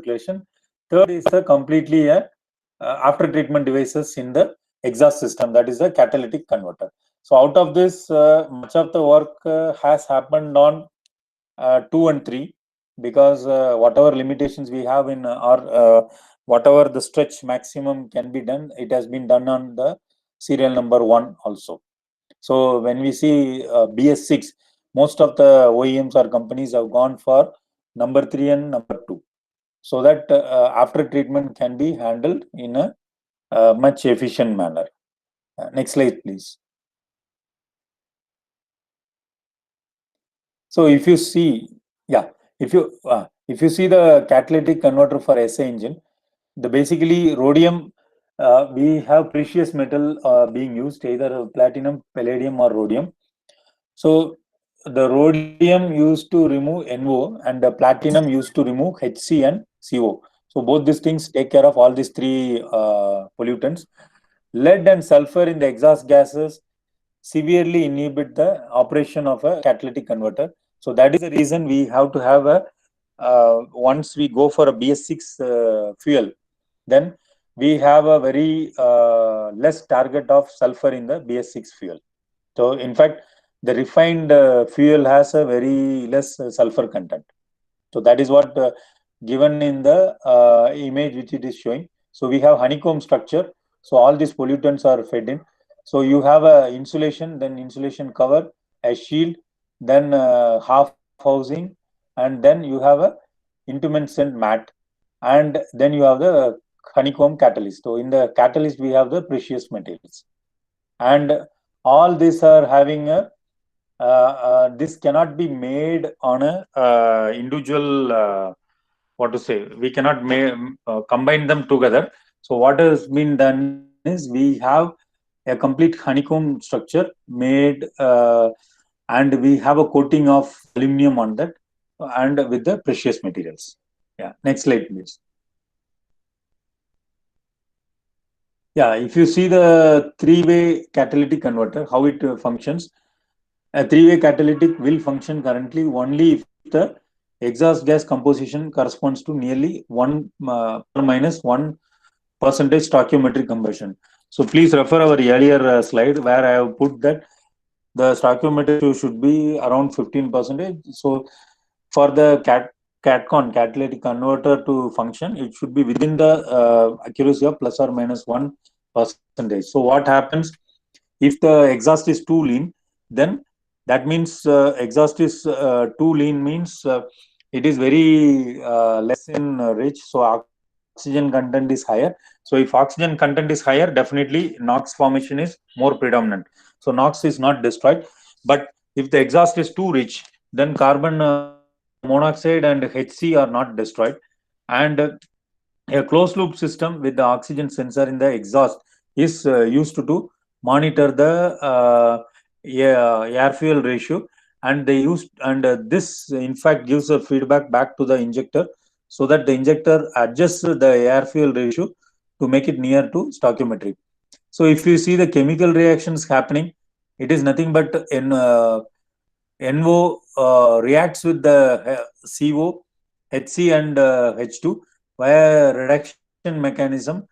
circulation. Third is the completely after treatment devices in the exhaust system, that is the catalytic converter. So out of this, much of the work has happened on 2 and 3, because whatever limitations we have in our whatever the stretch maximum can be done, it has been done on the serial number 1 also. So when we see BS6, most of the OEMs or companies have gone for number 3 and number 2, so that after treatment can be handled in a much efficient manner. Next slide, please. So if you see, if you see the catalytic converter for SA engine, the basically rhodium, we have precious metal being used, either platinum, palladium, or rhodium. So the rhodium used to remove NO, and the platinum used to remove HC and CO. So both these things take care of all these 3 pollutants. Lead and sulfur in the exhaust gases severely inhibit the operation of a catalytic converter. So that is the reason we have to have a once we go for a BS6 fuel, then we have a very less target of sulfur in the BS6 fuel. So in fact, the refined fuel has a very less sulfur content. So that is what given in the image which it is showing. So we have honeycomb structure. So all these pollutants are fed in. So you have a insulation, then insulation cover, a shield, then half housing, and then you have a intumescent mat, and then you have the honeycomb catalyst. So in the catalyst we have the precious materials, and all these are having a this cannot be made on a individual what to say, we cannot combine them together. So what has been done is we have a complete honeycomb structure made, and we have a coating of aluminum on that, and with the precious materials. Yeah, next slide, please. Yeah, if you see the 3-way catalytic converter, how it functions, a 3-way catalytic will function currently only if the exhaust gas composition corresponds to nearly 1 minus 1% stoichiometric combustion. So please refer our earlier slide where I have put that the stoichiometric should be around 15%. So for the catalytic converter to function, it should be within the accuracy of plus or minus 1%. So what happens if the exhaust is too lean? Then that means exhaust is too lean means it is very less in rich. So oxygen content is higher. So if oxygen content is higher, definitely NOx formation is more predominant. So NOx is not destroyed. But if the exhaust is too rich, then carbon monoxide and HC are not destroyed. And a closed loop system with the oxygen sensor in the exhaust is used to monitor the air fuel ratio, and they use, and this in fact gives a feedback back to the injector, so that the injector adjusts the air fuel ratio to make it near to stoichiometry. So if you see the chemical reactions happening, it is nothing but NO reacts with the CO, HC and H2 via reduction mechanism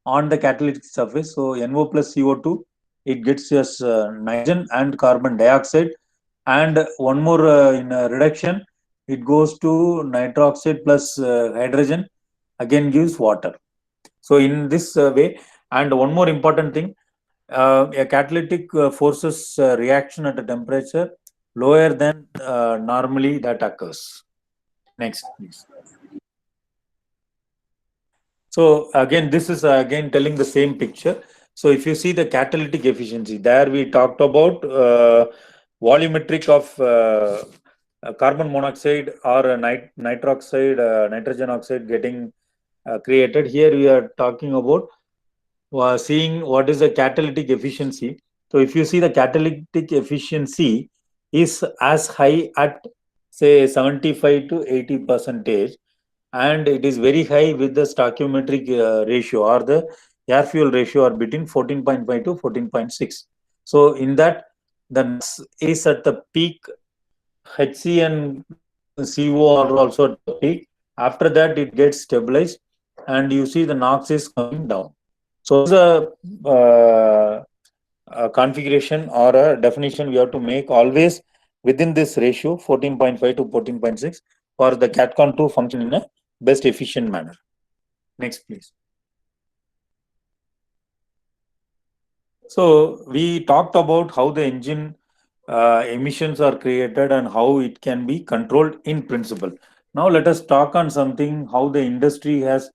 on the catalytic surface. So NO plus CO2, it gets us nitrogen and carbon dioxide, and one more in reduction, it goes to nitroxide plus hydrogen, again gives water. So in this way, and one more important thing, a catalytic forces reaction at a temperature lower than normally that occurs. Next, please. So again, this is again telling the same picture. So if you see the catalytic efficiency, there we talked about volumetric of carbon monoxide or nitroxide, nitrogen oxide getting created. Here we are talking about seeing what is the catalytic efficiency. So if you see the catalytic efficiency is as high at say 75 to 80%, and it is very high with the stoichiometric ratio or the air fuel ratio are between 14.5 to 14.6. So in that, the NOx is at the peak, HC and CO are also at the peak, After that, it gets stabilized, and you see the NOx is coming down. So, a configuration or a definition we have to make always within this ratio 14.5 to 14.6 for the CATCON to function in a best efficient manner. Next, please. So we talked about how the engine emissions are created and how it can be controlled in principle. Now let us talk on something how the industry has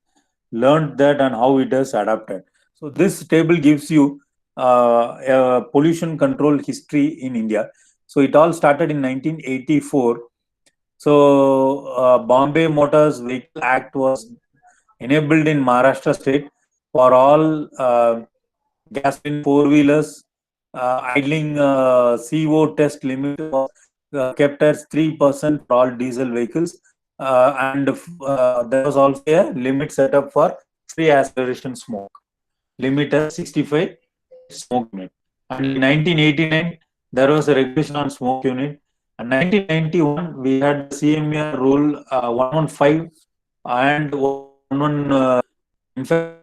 learned that and how it has adapted. So this table gives you a pollution control history in India. So it all started in 1984. So Bombay Motors Vehicle Act was enabled in Maharashtra state for all gasoline four-wheelers. Idling CO test limit was kept as 3% for all diesel vehicles. And there was also a limit set up for free acceleration smoke. Limit as 65 smoke unit. And in 1989, there was a regulation on smoke unit. And 1991, we had the CMR rule 115 and 11. In fact,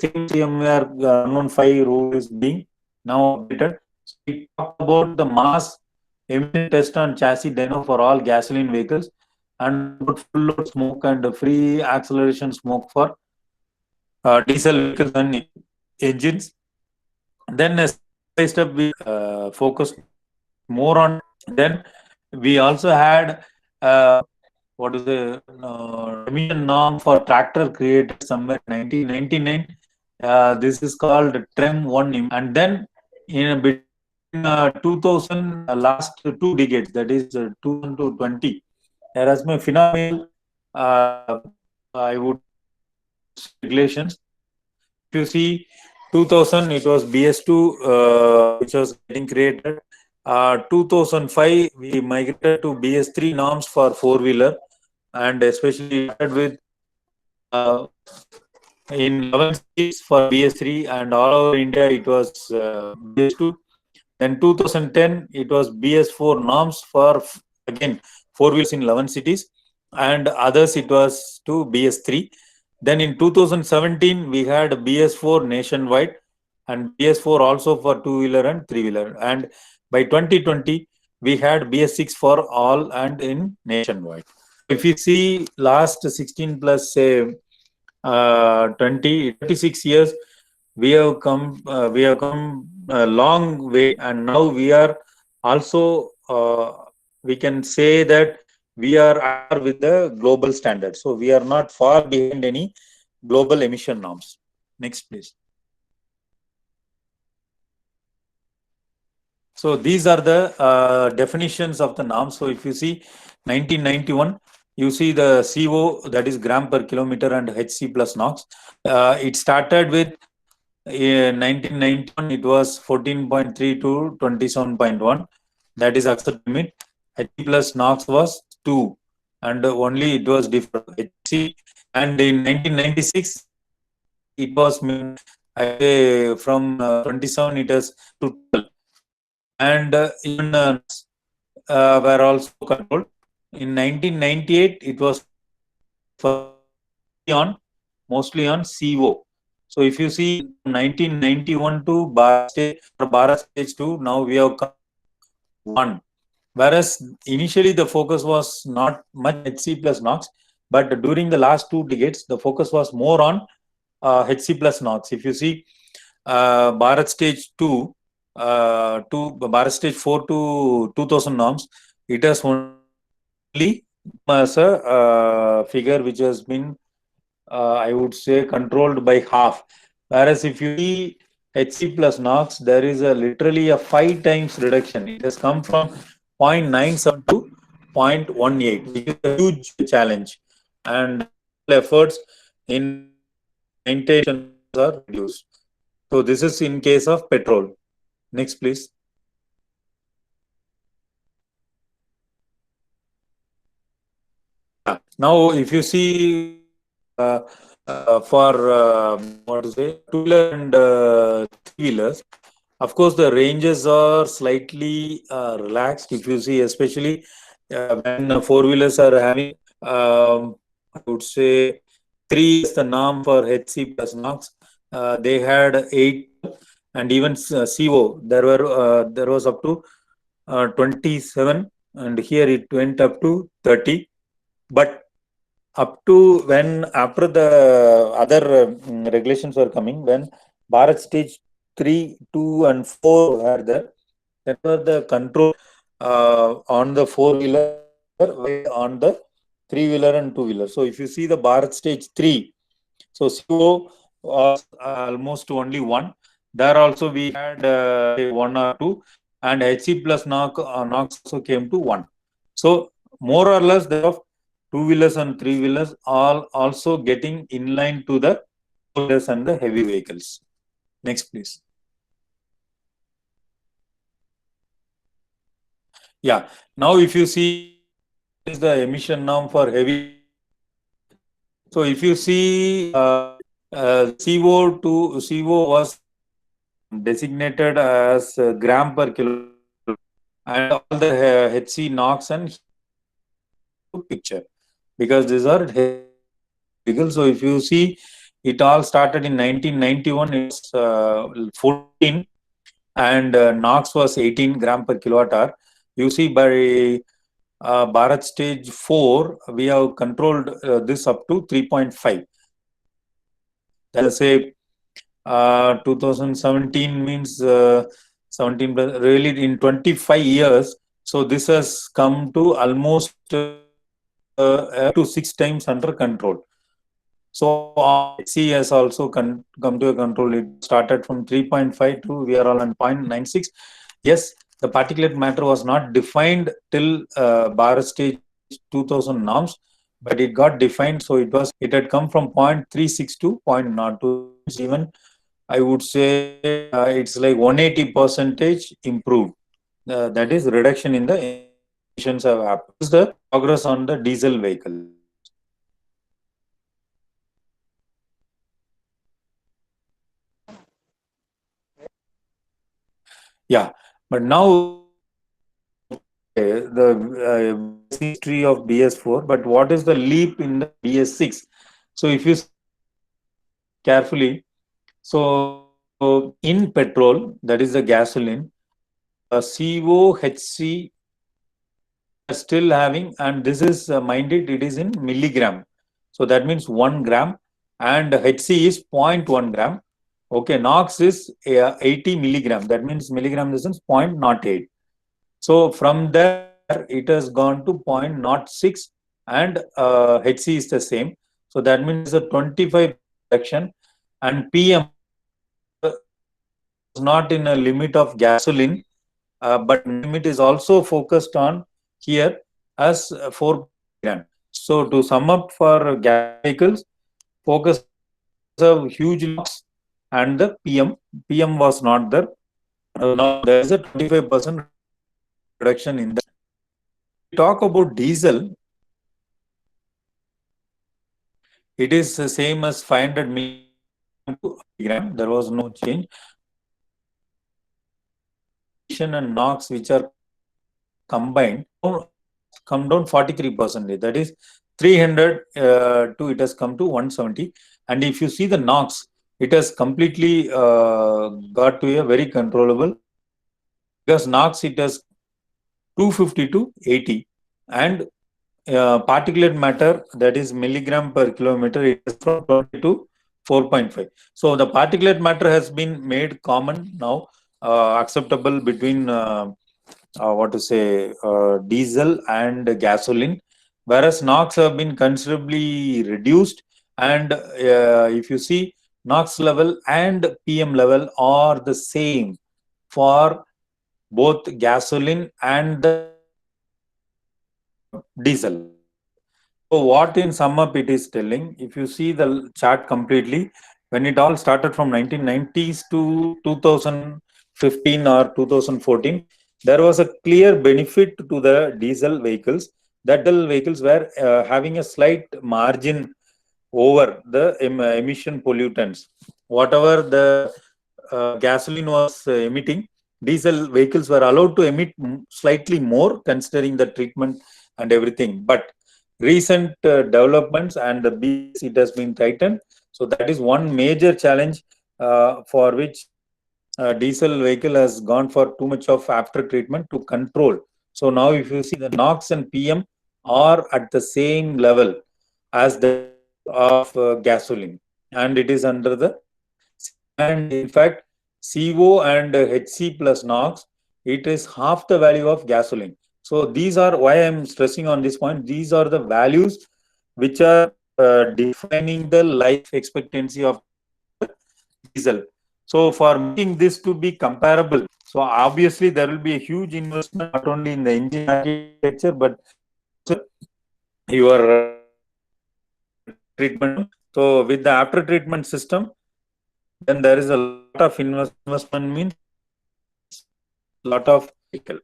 same CMR 115 rule is being now updated. So we talked about the mass emission test on chassis dyno for all gasoline vehicles and about full load smoke and free acceleration smoke for diesel vehicles and engines. Then step by step we focused more on. Then we also had what is the emission norm for tractor created somewhere in 1999. This is called TREM 1. And then in between 2000, last 2 decades, that is 2000 to 20, there has been phenomenal, I would regulations. If you see 2000, it was BS2, which was getting created. 2005, we migrated to BS3 norms for four-wheeler, and especially started with in 11 cities for BS3, and all over India it was BS2. Then 2010, it was BS4 norms for again four-wheelers in 11 cities, and others it was to BS3. Then in 2017, we had BS4 nationwide and BS4 also for two-wheeler and three-wheeler. And by 2020, we had BS6 for all and in nationwide. If you see last 16 plus say 26 years, we have come a long way, and now we are also we can say that we are at par with the global standard. So we are not far behind any global emission norms. Next, please. So these are the definitions of the norms. So if you see 1991, you see the CO, that is gram per kilometer, and HC plus NOx. It started with in 1991, it was 14.3 to 27.1. That is accepted limit. HC plus NOx was 2, and only it was different. HC, and in 1996, it was from 27 it has to 12, and even were also controlled. In 1998, it was on mostly on CO. So if you see 1991 to Bharat stage 2, now we have come 1. Whereas initially the focus was not much HC plus NOx, but during the last 2 decades, the focus was more on HC plus NOx. If you see Bharat stage 2 to Bharat stage 4 to 2000 norms, it has only as a figure which has been I would say controlled by half. Whereas if you see HC plus NOx, there is literally a 5 times reduction. It has come from 0.97 to 0.18, which is a huge challenge. And efforts in maintenance are reduced. So this is in case of petrol. Next, please. Now, if you see for what to say, two-wheeler and three-wheelers, of course, the ranges are slightly relaxed. If you see, especially when four-wheelers are having I would say 3 is the norm for HC plus NOx. They had 8, and even CO there was up to 27, and here it went up to 30. But up to when after the other regulations were coming, when Bharat stage 3, 2, and 4 were there, that were the control on the 4-wheeler while on the 3-wheeler and 2-wheeler. So if you see the Bharat stage 3, so CO was almost only 1. There also we had 1 or 2, and HC plus NOx also came to 1. So more or less the 2-wheelers and 3-wheelers all also getting in line to the 4-wheelers and the heavy vehicles. Next, please. Yeah. Now, if you see is the emission norm for heavy. So if you see CO was designated as gram per kilo, and all the HC, NOx and picture, because these are vehicles. So if you see, it all started in 1991. It was 14, and NOx was 18 gram per kilowatt hour. You see, by Bharat stage 4, we have controlled this up to 3.5. That is say 2017 means 17, really in 25 years. So this has come to almost to 6 times under control. So HC has also come to a control. It started from 3.5 to we are all on 0.96. Yes, the particulate matter was not defined till Bharat stage 2000 norms, but it got defined. So it had come from 0.36 to 0.02. Even I would say it's like 180% improved. That is reduction in the emissions have happened. This is the progress on the diesel vehicle. Yeah, but now the history of BS4, but what is the leap in the BS6? So if you see carefully, so in petrol, that is the gasoline, COHC are still having, and this is minded, it is in milligram. So that means 1 gram, and HC is 0.1 gram. Okay, NOx is 80 milligram. That means milligram is 0.08. So from there, it has gone to 0.06, and HC is the same. So that means a 25 reduction, and PM is not in a limit of gasoline, but limit is also focused on here as 4 gram. So to sum up, for gas vehicles, focus of huge NOx, and the PM was not there. Now there is a 25% reduction in the. We talk about diesel. It is the same as 500 milligram. There was no change. And NOx, which are combined, come down 43%. That is 300 to it has come to 170. And if you see the NOx, it has completely got to a very controllable, because NOx it has 250 to 80, and particulate matter, that is milligram per kilometer, it is from 20 to 4.5. So the particulate matter has been made common now, acceptable between diesel and gasoline, whereas NOx have been considerably reduced. And if you see, NOx level and PM level are the same for both gasoline and the diesel. So what in sum up it is telling, if you see the chart completely, when it all started from 1990s to 2015 or 2014, there was a clear benefit to the diesel vehicles. That diesel vehicles were having a slight margin over the emission pollutants. Whatever the gasoline was emitting, diesel vehicles were allowed to emit slightly more, considering the treatment and everything. But recent developments and the BS, it has been tightened. So that is one major challenge for which diesel vehicle has gone for too much of after treatment to control. So now if you see the NOx and PM are at the same level as the levels of gasoline, and it is under the same. And in fact, CO and HC plus NOx, it is half the value of gasoline. So these are why I'm stressing on this point. These are the values which are defining the life expectancy of diesel. So for making this to be comparable, so obviously there will be a huge investment not only in the engine architecture but also your after treatment. So with the after treatment system, then there is a lot of investment means lot of vehicle.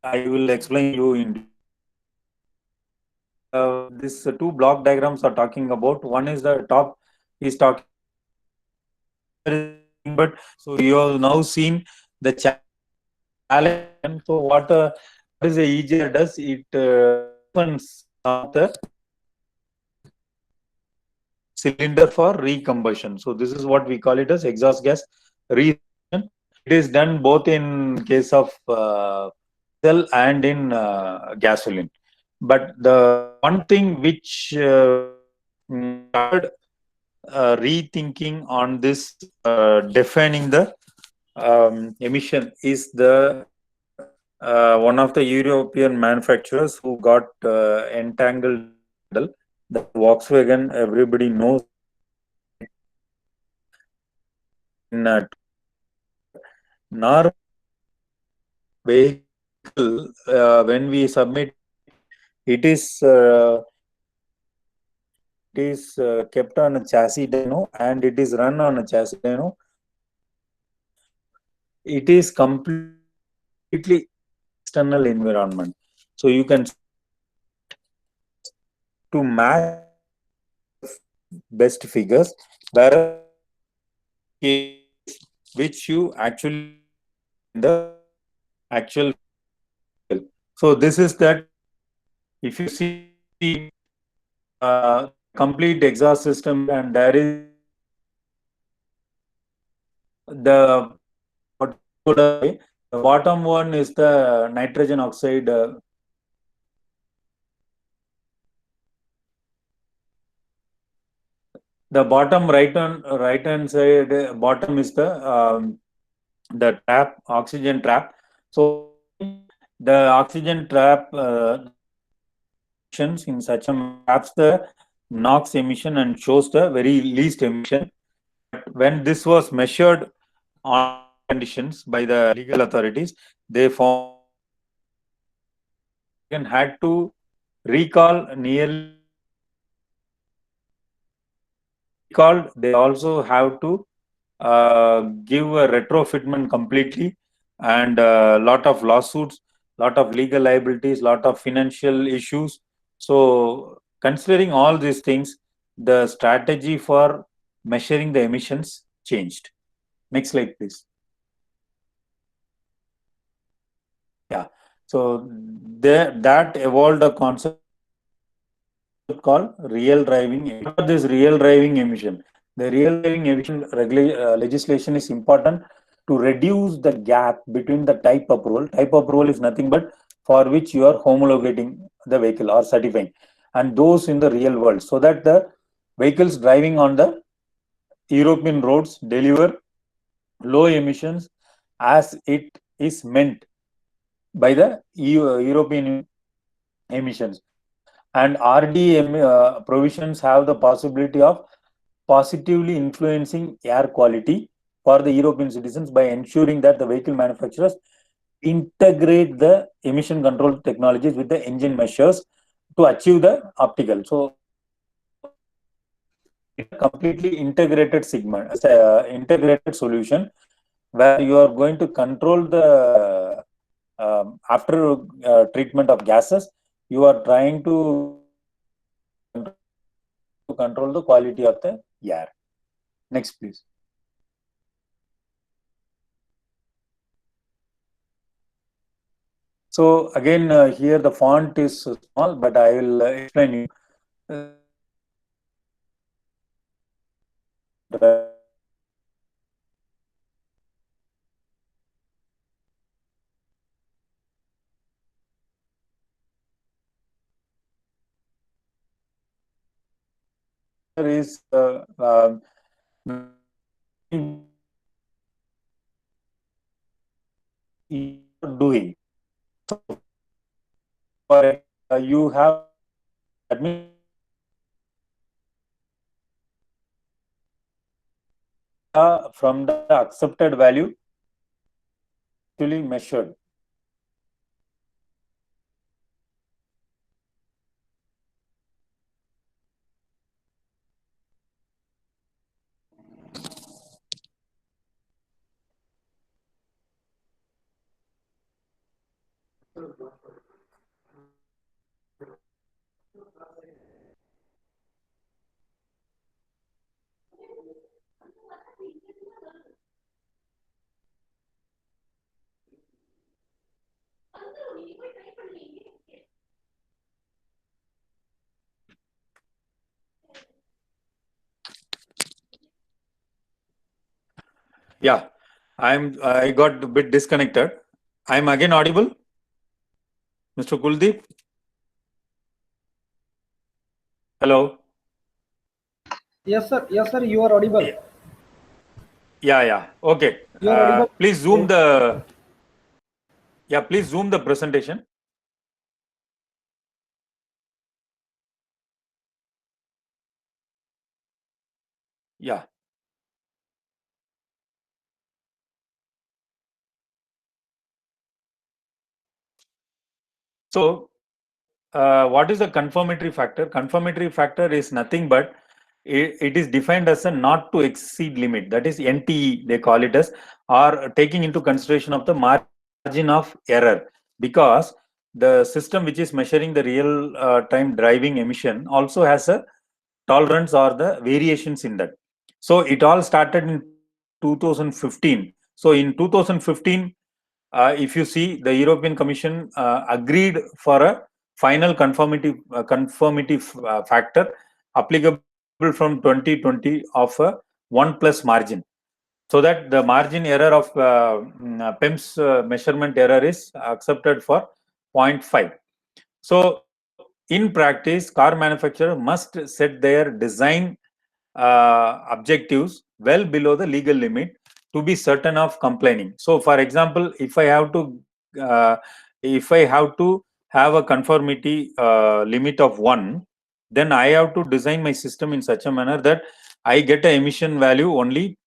I will explain you in this two block diagrams are talking about. One is the top is talking, but so you have now seen the challenge. So what is the EGR does? It opens some of the cylinder for recombustion. So this is what we call it as exhaust gas re. It is done both in case of diesel and in gasoline. But the one thing which started rethinking on this defining the emission is the one of the European manufacturers who got entangled in the Volkswagen. Everybody knows in normal vehicle when we submit, it is kept on a chassis dyno and it is run on a chassis dyno. It is completely external environment. So you can to match best figures, whereas which you actually in the actual. So this is that if you see complete exhaust system and there is the bottom one is the nitrogen oxide. The bottom right hand side bottom is the trap, oxygen trap. So the oxygen trap in such a traps the NOx emission and shows the very least emission. But when this was measured on conditions by the legal authorities, they found had to recall nearly recalled. They also have to give a retrofitment completely, and a lot of lawsuits, lot of legal liabilities, lot of financial issues. So considering all these things, the strategy for measuring the emissions changed. Next slide, please. Yeah. So that evolved a concept called real driving. What is this real driving emission? The real driving emission legislation is important to reduce the gap between the type approval. Type approval is nothing but for which you are homologating the vehicle or certifying, and those in the real world, so that the vehicles driving on the European roads deliver low emissions as it is meant by the European emissions. And RDM provisions have the possibility of positively influencing air quality for the European citizens by ensuring that the vehicle manufacturers integrate the emission control technologies with the engine measures to achieve the optical. So it's a completely integrated segment, integrated solution where you are going to control the after treatment of gases. you are trying to control the quality of the air. Next, please. So again, here the font is small, but I will explain you. Is doing. So for you have, that means from the accepted value actually measured. Yeah, I got a bit disconnected. I'm again audible, Mr. Kuldeep. Hello. Yes, sir. Yes, sir. You are audible. Yeah. Okay. You are audible. Please zoom the. Yeah, please zoom the presentation. Yeah. So, what is the confirmatory factor? Confirmatory factor is nothing but it is defined as a not to exceed limit. That is NTE, they call it as, or taking into consideration of the margin of error, because the system which is measuring the real time driving emission also has a tolerance or the variations in that. So it all started in 2015. So in 2015, if you see, the European Commission agreed for a final conformity factor applicable from 2020 of a 1 plus margin, so that the margin error of PEMS measurement error is accepted for 0.5. So in practice, car manufacturer must set their design objectives well below the legal limit to be certain of complying. So for example, if I have to have a conformity limit of 1, then I have to design my system in such a manner that I get an emission value only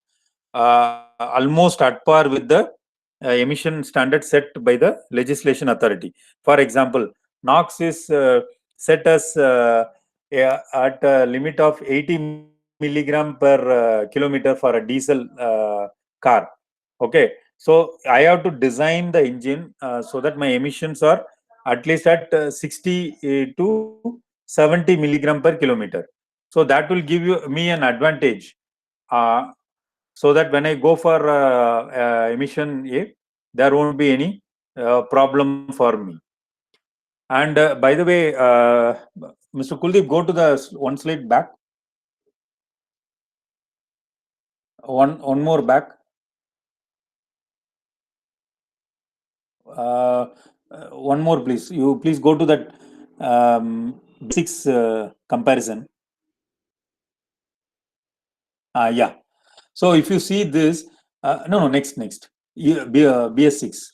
almost at par with the emission standard set by the legislation authority. For example, NOx is set as at a limit of 80 milligram per kilometer for a diesel car. Okay, so I have to design the engine so that my emissions are at least at 60 to 70 milligram per kilometer. So that will give me an advantage. So that when I go for emission A, there won't be any problem for me. And by the way, Mr. Kuldeep, go to the one slide back. One more back. One more, please. You please go to that basics comparison. Yeah. So if you see this, no, next. BS6.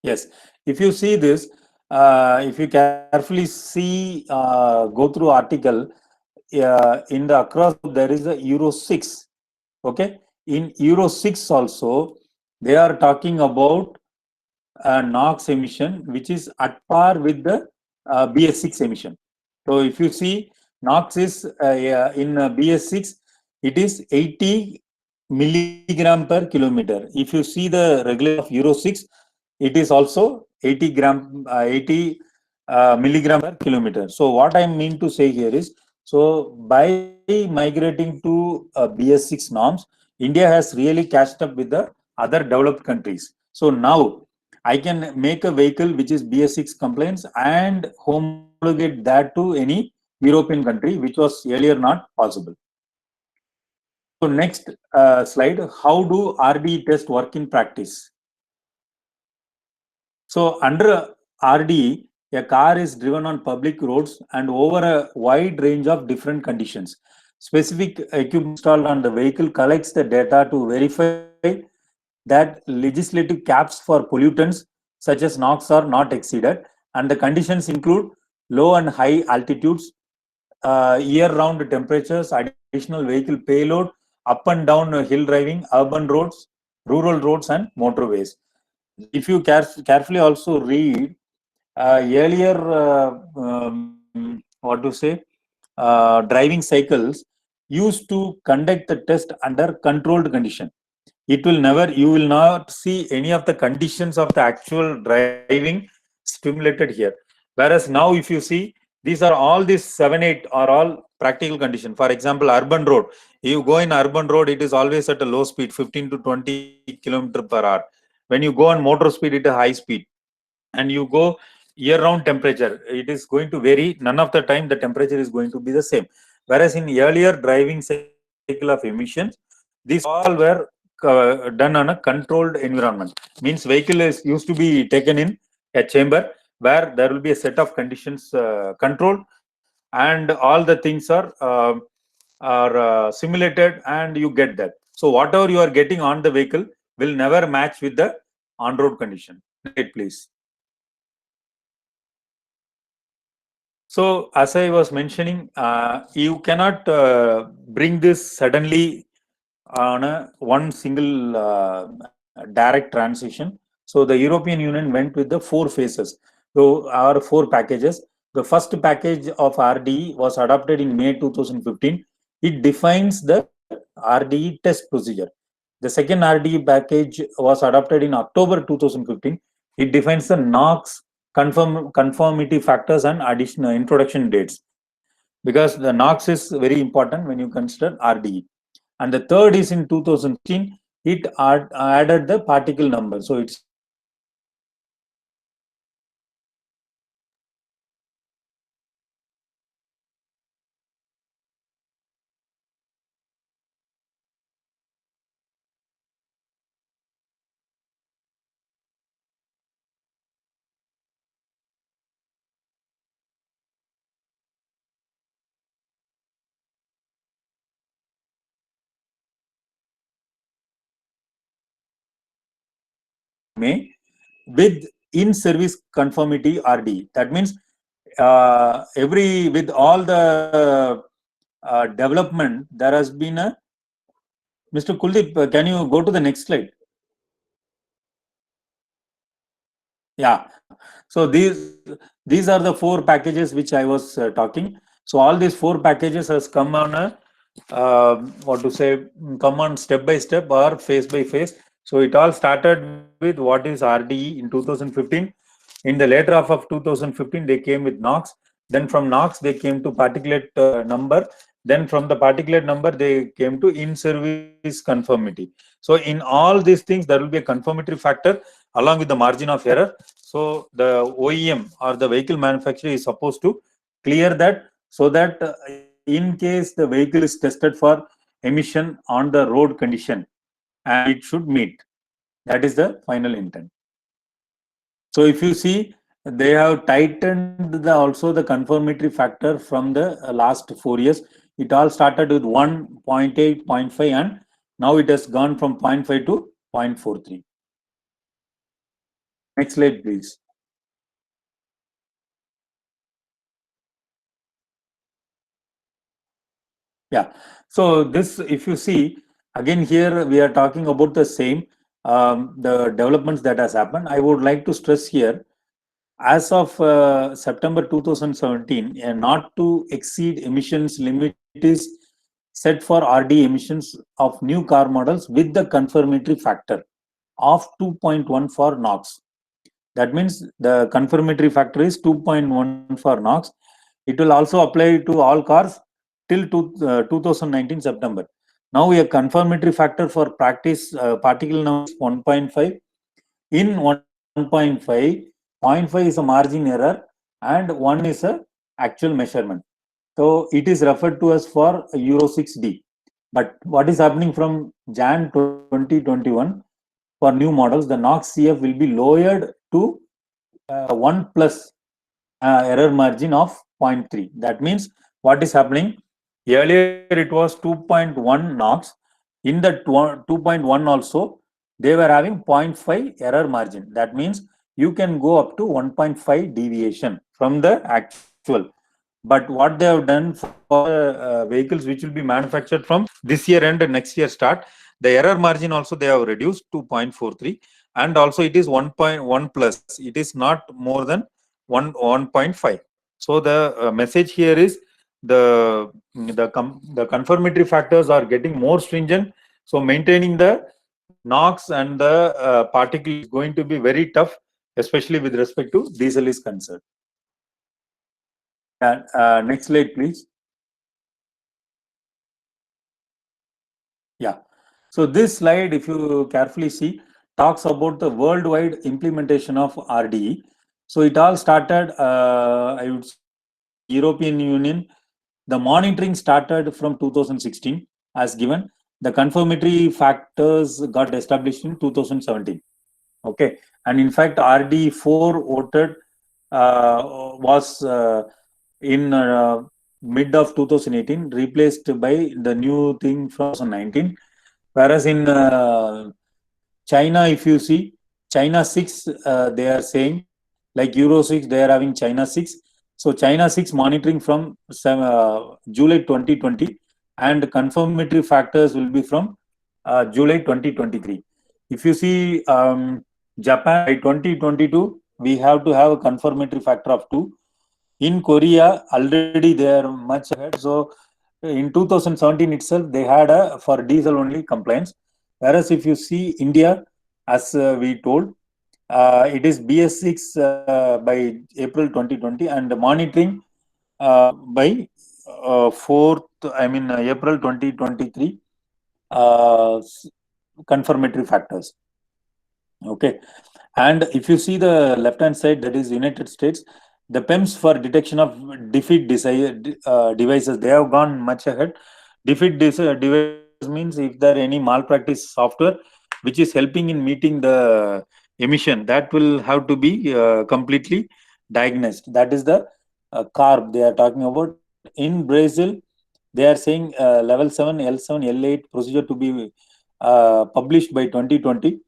Yes. If you see this, if you carefully see, go through article, in the across there is a Euro 6. Okay. In Euro 6 also, they are talking about NOx emission, which is at par with the BS6 emission. So if you see, NOx is in BS6, it is 80 milligram per kilometer. If you see the regulation of Euro 6, it is also 80 milligram per kilometer. So what I mean to say here is, so by migrating to BS6 norms, India has really catched up with the other developed countries. So now I can make a vehicle which is BS6 compliance and homologate that to any European country, which was earlier not possible. So next slide, how do RDE test work in practice? So under RDE, a car is driven on public roads and over a wide range of different conditions. Specific equipment installed on the vehicle collects the data to verify that legislative caps for pollutants such as NOx are not exceeded, and the conditions include low and high altitudes, year-round temperatures, additional vehicle payload, up and down hill driving, urban roads, rural roads, and motorways. If you carefully also read earlier, what to say, driving cycles used to conduct the test under controlled condition. It will never, you will not see any of the conditions of the actual driving stimulated here. Whereas now, if you see, these are all these 7-8 are all practical condition. For example, urban road. You go in urban road, it is always at a low speed, 15 to 20 kilometer per hour. When you go on motor speed, it is high speed. And you go year-round temperature, it is going to vary. None of the time the temperature is going to be the same. Whereas in earlier driving cycle of emissions, these all were done on a controlled environment. Means vehicle is used to be taken in a chamber where there will be a set of conditions controlled, and all the things are simulated, and you get that. So whatever you are getting on the vehicle will never match with the on-road condition. Next, please. So as I was mentioning, you cannot bring this suddenly on a one single direct transition. So the European Union went with the 4 phases. So our 4 packages. The first package of RDE was adopted in May 2015. It defines the RDE test procedure. The second RDE package was adopted in October 2015. It defines the NOx conformity factors and additional introduction dates, because the NOx is very important when you consider RDE. And the third is in 2016, it added the particle number. So it's May with in-service conformity RD. That means with all the development, there has been a. Mr. Kuldeep, can you go to the next slide? Yeah. So these are the 4 packages which I was talking. So all these 4 packages has come on a come on step by step or phase by phase. So it all started with what is RDE in 2015. In the later half of 2015, they came with NOx. Then from NOx, they came to particulate number. Then from the particulate number, they came to in-service conformity. So in all these things, there will be a conformity factor along with the margin of error. So the OEM or the vehicle manufacturer is supposed to clear that, so that in case the vehicle is tested for emission on the road condition, and it should meet. That is the final intent. So if you see, they have tightened also the conformity factor from the last 4 years. It all started with 1, 0.8, 0.5, and now it has gone from 0.5 to 0.43. Next slide, please. Yeah. So this, if you see, again here we are talking about the same, the developments that has happened. I would like to stress here, as of September 2017, a not to exceed emissions limit is set for RD emissions of new car models with the confirmatory factor of 2.1 for NOx. That means the confirmatory factor is 2.1 for NOx. It will also apply to all cars till 2019 September. Now a confirmatory factor for practice particle number is 1.5. In 1.5, 0.5 is a margin error and 1 is a actual measurement. So it is referred to as for Euro 6D. But what is happening from Jan 2021 for new models, the NOx CF will be lowered to 1 plus error margin of 0.3. That means what is happening? Earlier it was 2.1 NOx. In the 2.1 also, they were having 0.5 error margin. That means you can go up to 1.5 deviation from the actual. But what they have done for vehicles which will be manufactured from this year and next year start, the error margin also they have reduced to 0.43, and also it is 1.1 plus. It is not more than 1.5. So the message here is the confirmatory factors are getting more stringent. So maintaining the NOx and the particle is going to be very tough, especially with respect to diesel is concerned. Next slide, please. Yeah. So this slide, if you carefully see, talks about the worldwide implementation of RDE. So it all started, I would say, European Union. The monitoring started from 2016 as given. The confirmatory factors got established in 2017. Okay. And in fact, RDE4 voted was in mid of 2018, replaced by the new thing from 2019. Whereas in China, if you see, China 6, they are saying, like Euro 6, they are having China 6. So China 6 monitoring from July 2020, and confirmatory factors will be from July 2023. If you see Japan, by 2022, we have to have a confirmatory factor of 2. In Korea, already they are much ahead. So in 2017 itself, they had a for diesel only compliance. Whereas if you see India, as we told, it is BS6 by April 2020 and monitoring by 4th, April 2023, confirmatory factors. Okay. And if you see the left-hand side, that is United States, the PEMS for detection of defeat devices, they have gone much ahead. Defeat devices means if there any malpractice software which is helping in meeting the emission, that will have to be completely diagnosed. That is the CARB they are talking about. In Brazil, they are saying level 7, L7, L8 procedure to be published by 2020.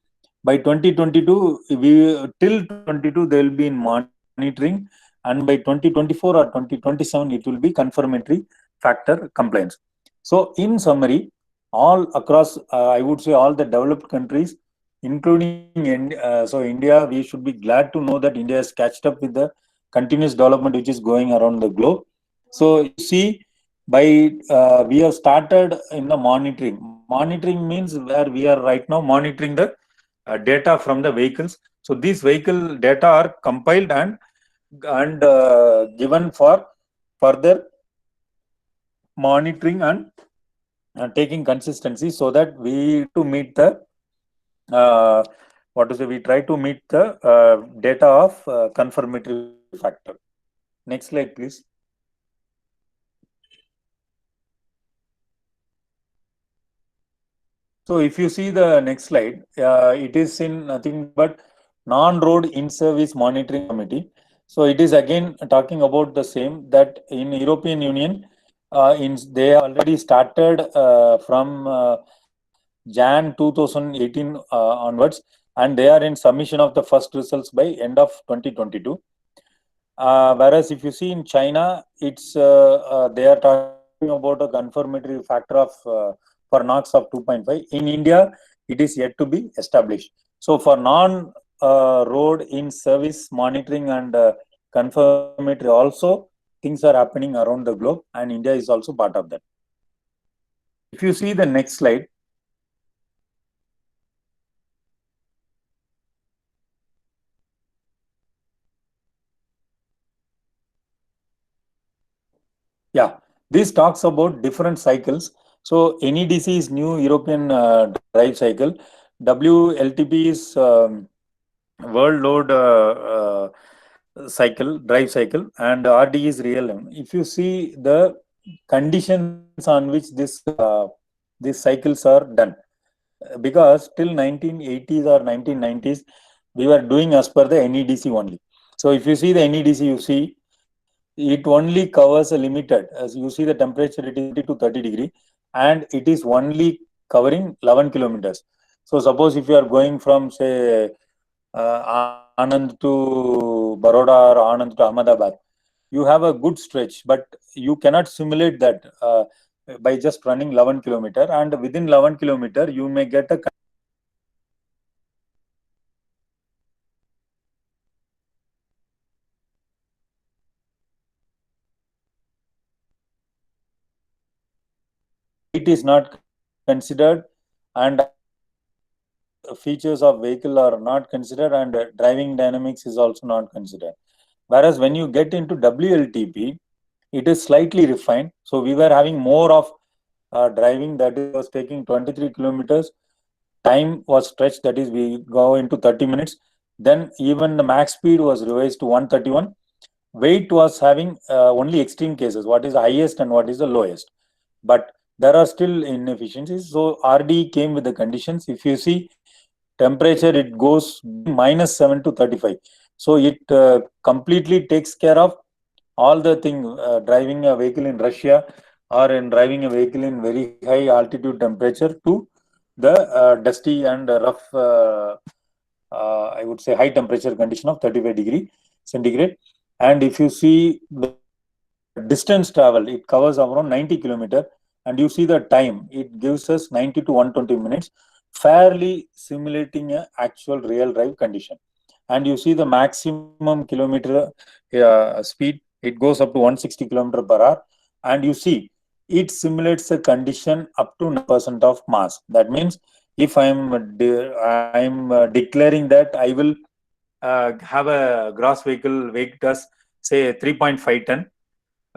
By 2022, till 2022 they will be in monitoring, and by 2024 or 2027 it will be confirmatory factor compliance. So in summary, all across, I would say all the developed countries, including India, we should be glad to know that India has catched up with the continuous development which is going around the globe. So you see, by we have started in the monitoring. Monitoring means where we are right now monitoring the data from the vehicles. So these vehicle data are compiled and given for further monitoring and taking consistency, so that we to meet the we try to meet the data of confirmatory factor. Next slide, please. So if you see the next slide, it is in nothing but non-road in-service monitoring committee. So it is again talking about the same, that in European Union, they already started from Jan 2018 onwards, and they are in submission of the first results by end of 2022. Whereas if you see in China, it's they are talking about a confirmatory factor of for NOx of 2.5. In India, it is yet to be established. So for non-road in service monitoring and confirmatory also, things are happening around the globe, and India is also part of that. If you see the next slide, This talks about different cycles. So NEDC is new European drive cycle. WLTP is world load drive cycle, and RD is real. If you see the conditions on which these cycles are done, because till 1980s or 1990s, we were doing as per the NEDC only. So if you see the NEDC, you see it only covers a limited, as you see the temperature, it is 20 to 30 degree, and it is only covering 11 kilometers. So suppose if you are going from, say, Anand to Baroda or Anand to Ahmedabad, you have a good stretch, but you cannot simulate that by just running 11 kilometer, and within 11 kilometer you may get a height is not considered, and features of vehicle are not considered, and driving dynamics is also not considered. Whereas when you get into WLTP, it is slightly refined. So we were having more of driving, that was taking 23 kilometers. Time was stretched, that is we go into 30 minutes. Then even the max speed was revised to 131. Weight was having only extreme cases, what is the highest and what is the lowest. But there are still inefficiencies. So RD came with the conditions. If you see temperature, it goes -7 to 35. So it completely takes care of all the thing, driving a vehicle in Russia or in driving a vehicle in very high altitude temperature to the dusty and rough, I would say high temperature condition of 35 degree centigrade. And if you see the distance travel, it covers around 90 kilometer, and you see the time, it gives us 90 to 120 minutes, fairly simulating a actual real drive condition. And you see the maximum kilometer speed, it goes up to 160 kilometer per hour, and you see it simulates a condition up to 9% of mass. That means if I'm declaring that I will have a gross vehicle weight as say 3.5 ton,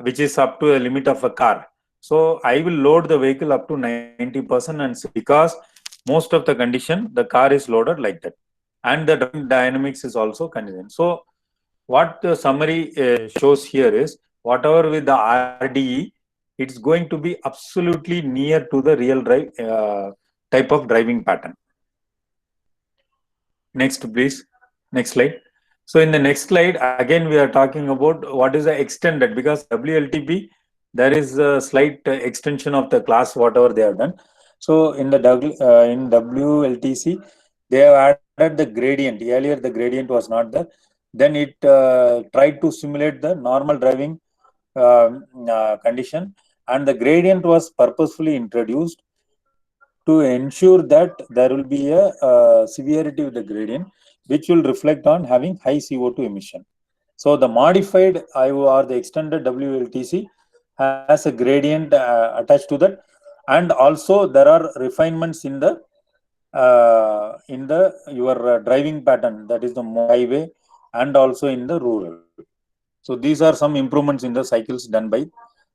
which is up to a limit of a car. So I will load the vehicle up to 90%, and because most of the condition, the car is loaded like that. And the dynamics is also contingent. So what the summary shows here is, whatever with the RDE, it's going to be absolutely near to the real drive type of driving pattern. Next, please. Next slide. So in the next slide, again, we are talking about what is the extended, because WLTP, there is a slight extension of the class, whatever they have done. So in the in WLTC, they have added the gradient. Earlier, the gradient was not there. Then it tried to simulate the normal driving condition, and the gradient was purposefully introduced to ensure that there will be a severity with the gradient, which will reflect on having high CO2 emission. So the modified IO or the extended WLTC has a gradient attached to that, and also there are refinements in the your driving pattern, that is the highway, and also in the rural. So these are some improvements in the cycles done by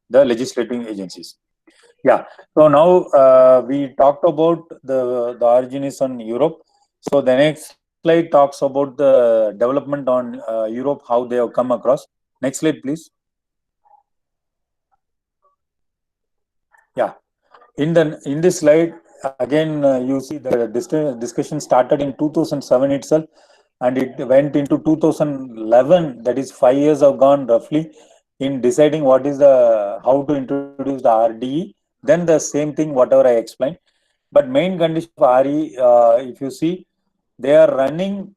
the legislating agencies. Yeah. So now we talked about the origin is on Europe. So the next slide talks about the development on Europe, how they have come across. Next slide, please. Yeah. In this slide, again, you see the discussion started in 2007 itself, and it went into 2011. That is 5 years have gone roughly in deciding what is the how to introduce the RDE. Then the same thing, whatever I explained. But main condition of RE, if you see, they are running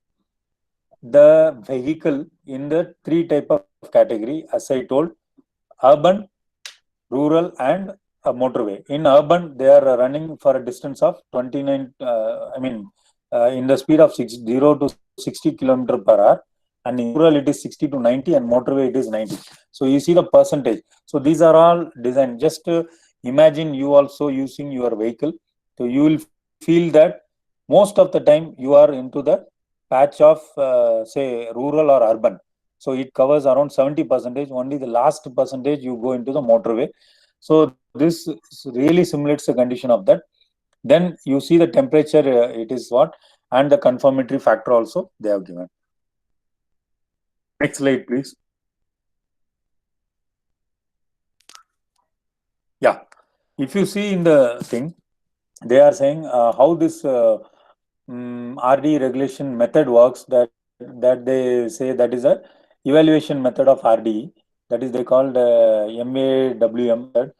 the vehicle in the three type of category, as I told: urban, rural, and a motorway. In urban, they are running for a distance of 29. In the speed of 0 to 60 kilometer per hour, and in rural it is 60 to 90, and motorway it is 90. So you see the percentage. So these are all designed. Just imagine you also using your vehicle. So you will feel that most of the time you are into the patch of say rural or urban. So it covers around 70%. Only the last percentage you go into the motorway. So this really simulates the condition of that. Then you see the temperature, it is what, and the conformity factor also they have given. Next slide, please. Yeah, if you see in the thing, they are saying how this RD regulation method works. That they say that is a evaluation method of RDE. That is they called MAWM method.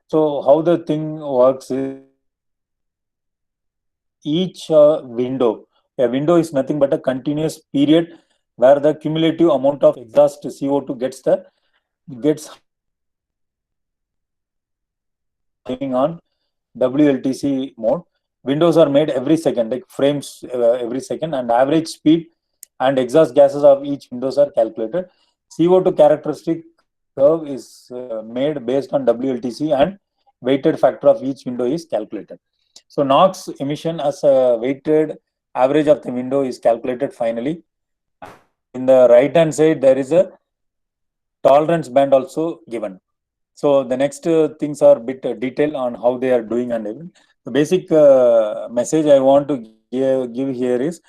So how the thing works is each window. A window is nothing but a continuous period where the cumulative amount of exhaust CO2 gets running on WLTC mode. Windows are made every second, like frames every second, and average speed and exhaust gases of each windows are calculated. CO2 characteristic curve is made based on WLTC, and weighted factor of each window is calculated. So NOx emission as a weighted average of the window is calculated finally. And in the right hand side, there is a tolerance band also given. So the next things are a bit detailed on how they are doing and everything. The basic message I want to give here is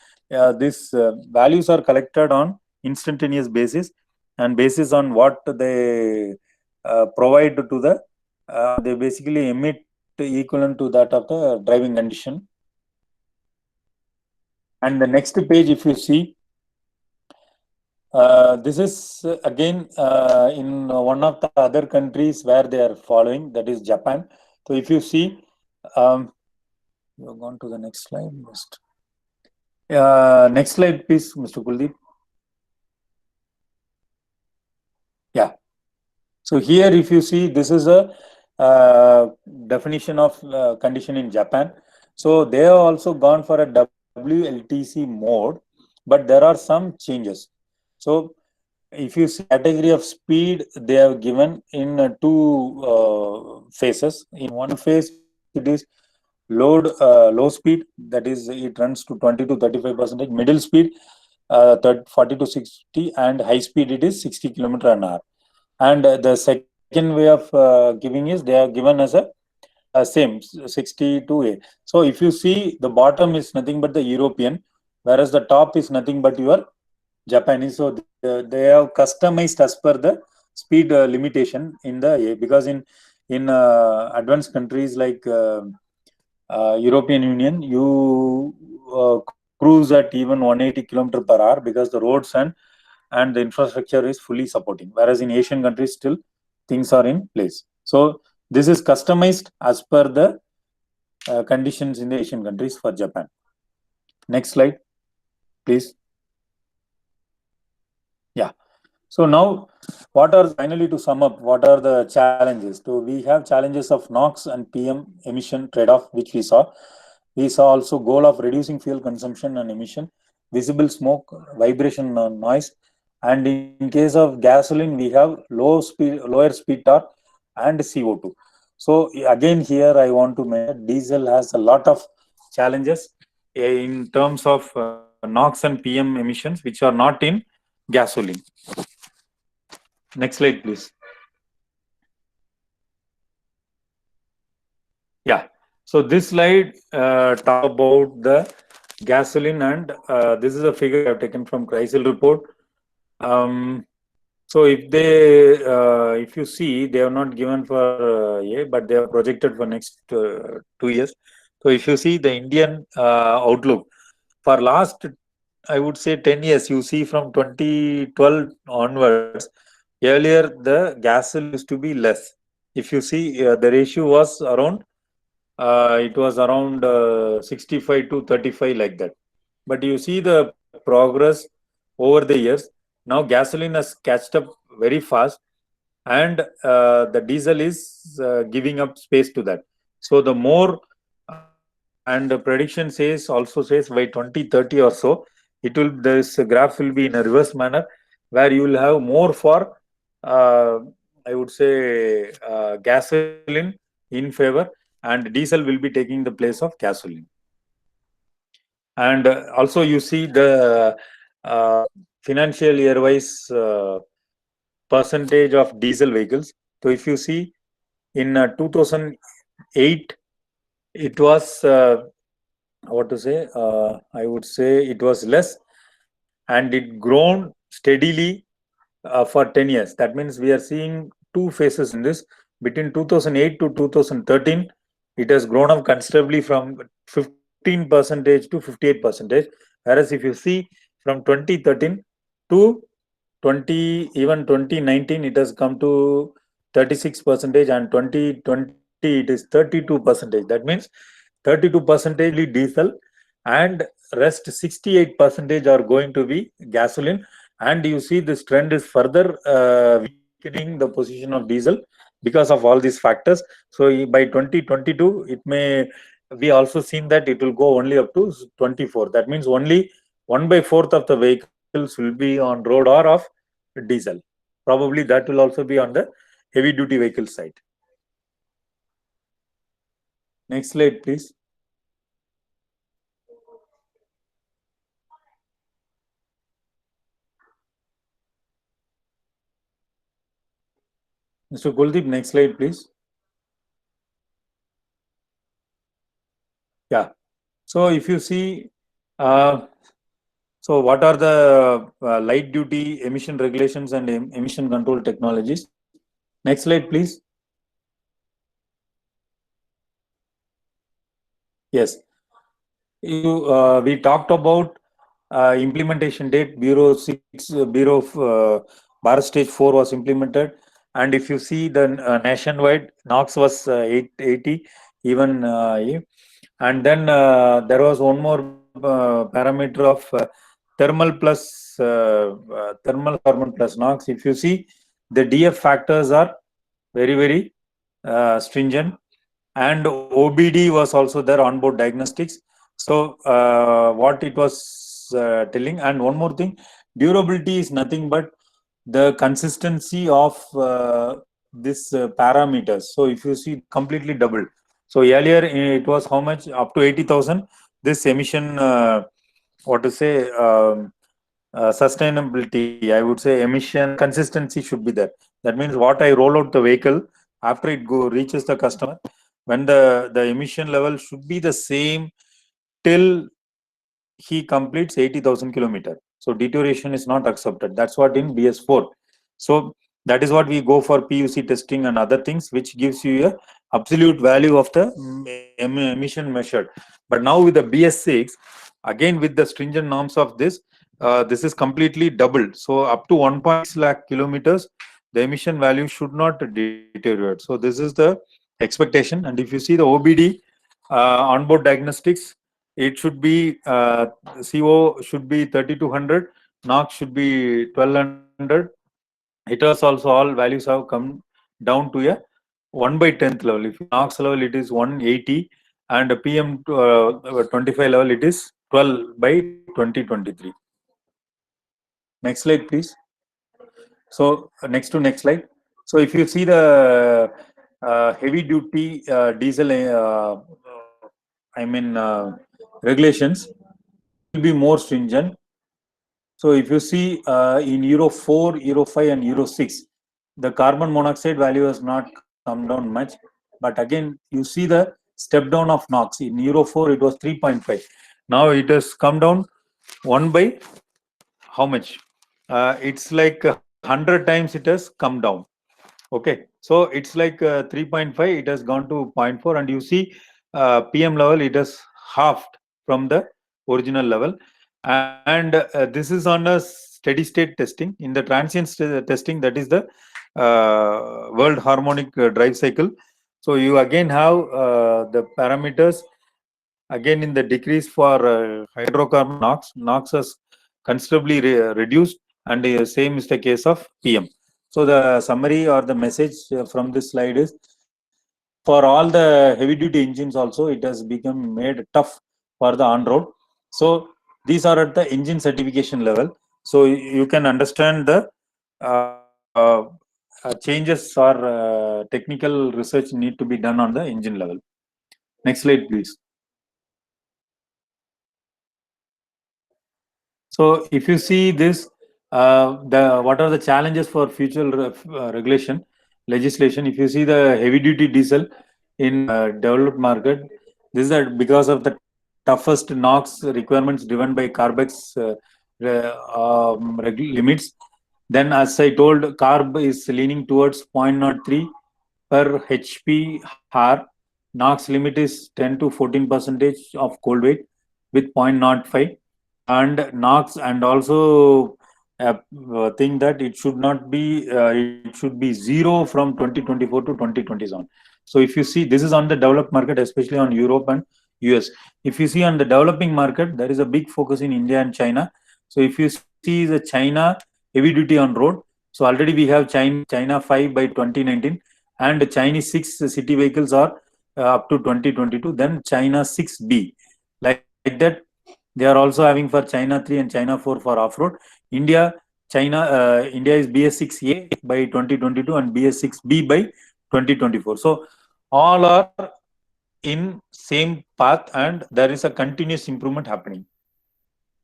these values are collected on instantaneous basis, and basis on what they provide to the they basically emit equivalent to that of the driving condition. And the next page, if you see, this is again in one of the other countries where they are following, that is Japan. So if you see, you have gone to the next slide. Next slide, please, Mr. Kuldeep. Yeah. So here, if you see, this is a definition of condition in Japan. So they have also gone for a WLTC mode, but there are some changes. So if you see category of speed, they have given in two phases. In one phase, it is low speed, that is it runs to 20 to 35%. Middle speed, 40 to 60, and high speed it is 60 kilometer an hour. And the second way of giving is they are given as a same 60 to A. So if you see, the bottom is nothing but the European, whereas the top is nothing but your Japanese. So they have customized as per the speed limitation in the A, because in advanced countries like European Union, you cruise at even 180 kilometer per hour, because the roads and the infrastructure is fully supporting. Whereas in Asian countries, still things are in place. So this is customized as per the conditions in the Asian countries for Japan. Next slide, please. Yeah. So now, what are finally, to sum up, what are the challenges? So we have challenges of NOx and PM emission trade-off, which we saw. We saw also goal of reducing fuel consumption and emission, visible smoke, vibration, noise, and in case of gasoline, we have lower speed torque, and CO2. So again, here I want to mention diesel has a lot of challenges in terms of NOx and PM emissions, which are not in gasoline. Next slide, please. Yeah. So this slide talk about the gasoline, and this is a figure I've taken from Chrysler report. So if you see, they have not given for A, but they are projected for next 2 years. So if you see the Indian outlook for last, I would say 10 years, you see from 2012 onwards, earlier the gasoline used to be less. If you see, the ratio was around, it was around 65 to 35, like that. But you see the progress over the years. Now gasoline has catched up very fast, and the diesel is giving up space to that. So the more, and the prediction also says by 2030 or so, this graph will be in a reverse manner, where you will have more for I would say gasoline in favor, and diesel will be taking the place of gasoline. And also you see the financial year wise percentage of diesel vehicles. So if you see, In 2008, it was what to say? I would say it was less, and it grown steadily for 10 years. That means we are seeing two phases in this. Between 2008 to 2013, it has grown up considerably from 15% to 58%. Whereas if you see from 2013 to even 2019, it has come to 36%, and 2020 it is 32%. That means 32% diesel, and rest 68% are going to be gasoline. And you see this trend is further weakening the position of diesel because of all these factors. So by 2022, it may we also seen that it will go only up to 24. That means only 1/4 of the vehicles will be on road or of diesel. Probably that will also be on the heavy duty vehicle side. Next slide, please. Mr. Kuldeep, next slide, please. Yeah. So if you see, so what are the light duty emission regulations and emission control technologies? Next slide, please. Yes. We talked about implementation date. Bureau 6, Bureau of Bharat Stage 4 was implemented. And if you see the nationwide, NOx was 880, even. And then there was one more parameter of thermal carbon plus NOx. If you see, the DF factors are very, very stringent, and OBD was also there, onboard diagnostics. So what it was telling, and one more thing, durability is nothing but the consistency of this parameters. So if you see, completely doubled. So earlier it was how much? Up to 80,000. This emission, what to say, sustainability, I would say emission consistency should be there. That means what I roll out the vehicle, after it reaches the customer, when the emission level should be the same till he completes 80,000 kilometers. So deterioration is not accepted. That's what in BS4. So that is what we go for PUC testing and other things, which gives you a absolute value of the emission measured. But now with the BS6, again with the stringent norms of this is completely doubled. So up to 1.6 lakh kilometers, the emission value should not deteriorate. So this is the expectation. And if you see the OBD, onboard diagnostics, it should be CO should be 3200, NOx should be 1200. It has also all values have come down to a 1/10th level. If NOx level it is 180, and PM 25 level it is 12 by 2023. Next slide, please. So next slide. So if you see the heavy duty diesel, regulations will be more stringent. So if you see in Euro 4, Euro 5 and Euro 6, the carbon monoxide value has not come down much. But again, you see the step down of NOx. In Euro 4, it was 3.5. Now it has come down 1 by how much? It's like 100 times it has come down. Okay, so it's like 3.5, it has gone to 0.4, and you see PM level, it has halved from the original level. And this is on a steady state testing. In the transient testing, that is the world harmonic drive cycle. So you again have the parameters again in the decrease for hydrocarbon NOx has considerably reduced, and same is the case of PM. So the summary or the message from this slide is, for all the heavy duty engines also, it has become made tough for the on-road. So these are at the engine certification level. So you can understand the changes or technical research need to be done on the engine level. Next slide, please. So if you see this, what are the challenges for future regulation? legislation. If you see the heavy duty diesel in developed market, this is because of the toughest NOx requirements driven by Carbex limits. Then, as I told, carb is leaning towards 0.03 per HP hour. NOx limit is 10 to 14% of cold weight with 0.05, and NOx, and also think that it should not be it should be zero from 2024 to 2027. So if you see, this is on the developed market, especially on Europe and US. If you see on the developing market, there is a big focus in India and China. So if you see the China heavy duty on road, so already we have China 5 by 2019, and Chinese 6 city vehicles are up to 2022. Then China 6B, like that. They are also having for China 3 and China 4 for off-road. India, India is BS6A by 2022 and BS6B by 2024. So all are in same path, and there is a continuous improvement happening.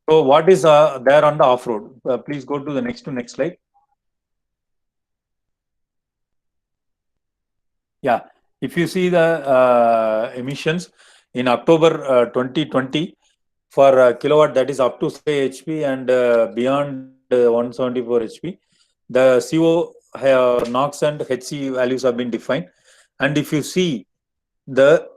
So what is there on the off-road? Please go to the next slide. Yeah, if you see the emissions in October 2020 for kilowatt, that is up to 75 HP and beyond 174 HP, the CO, NOx and HC values have been defined. And if you see the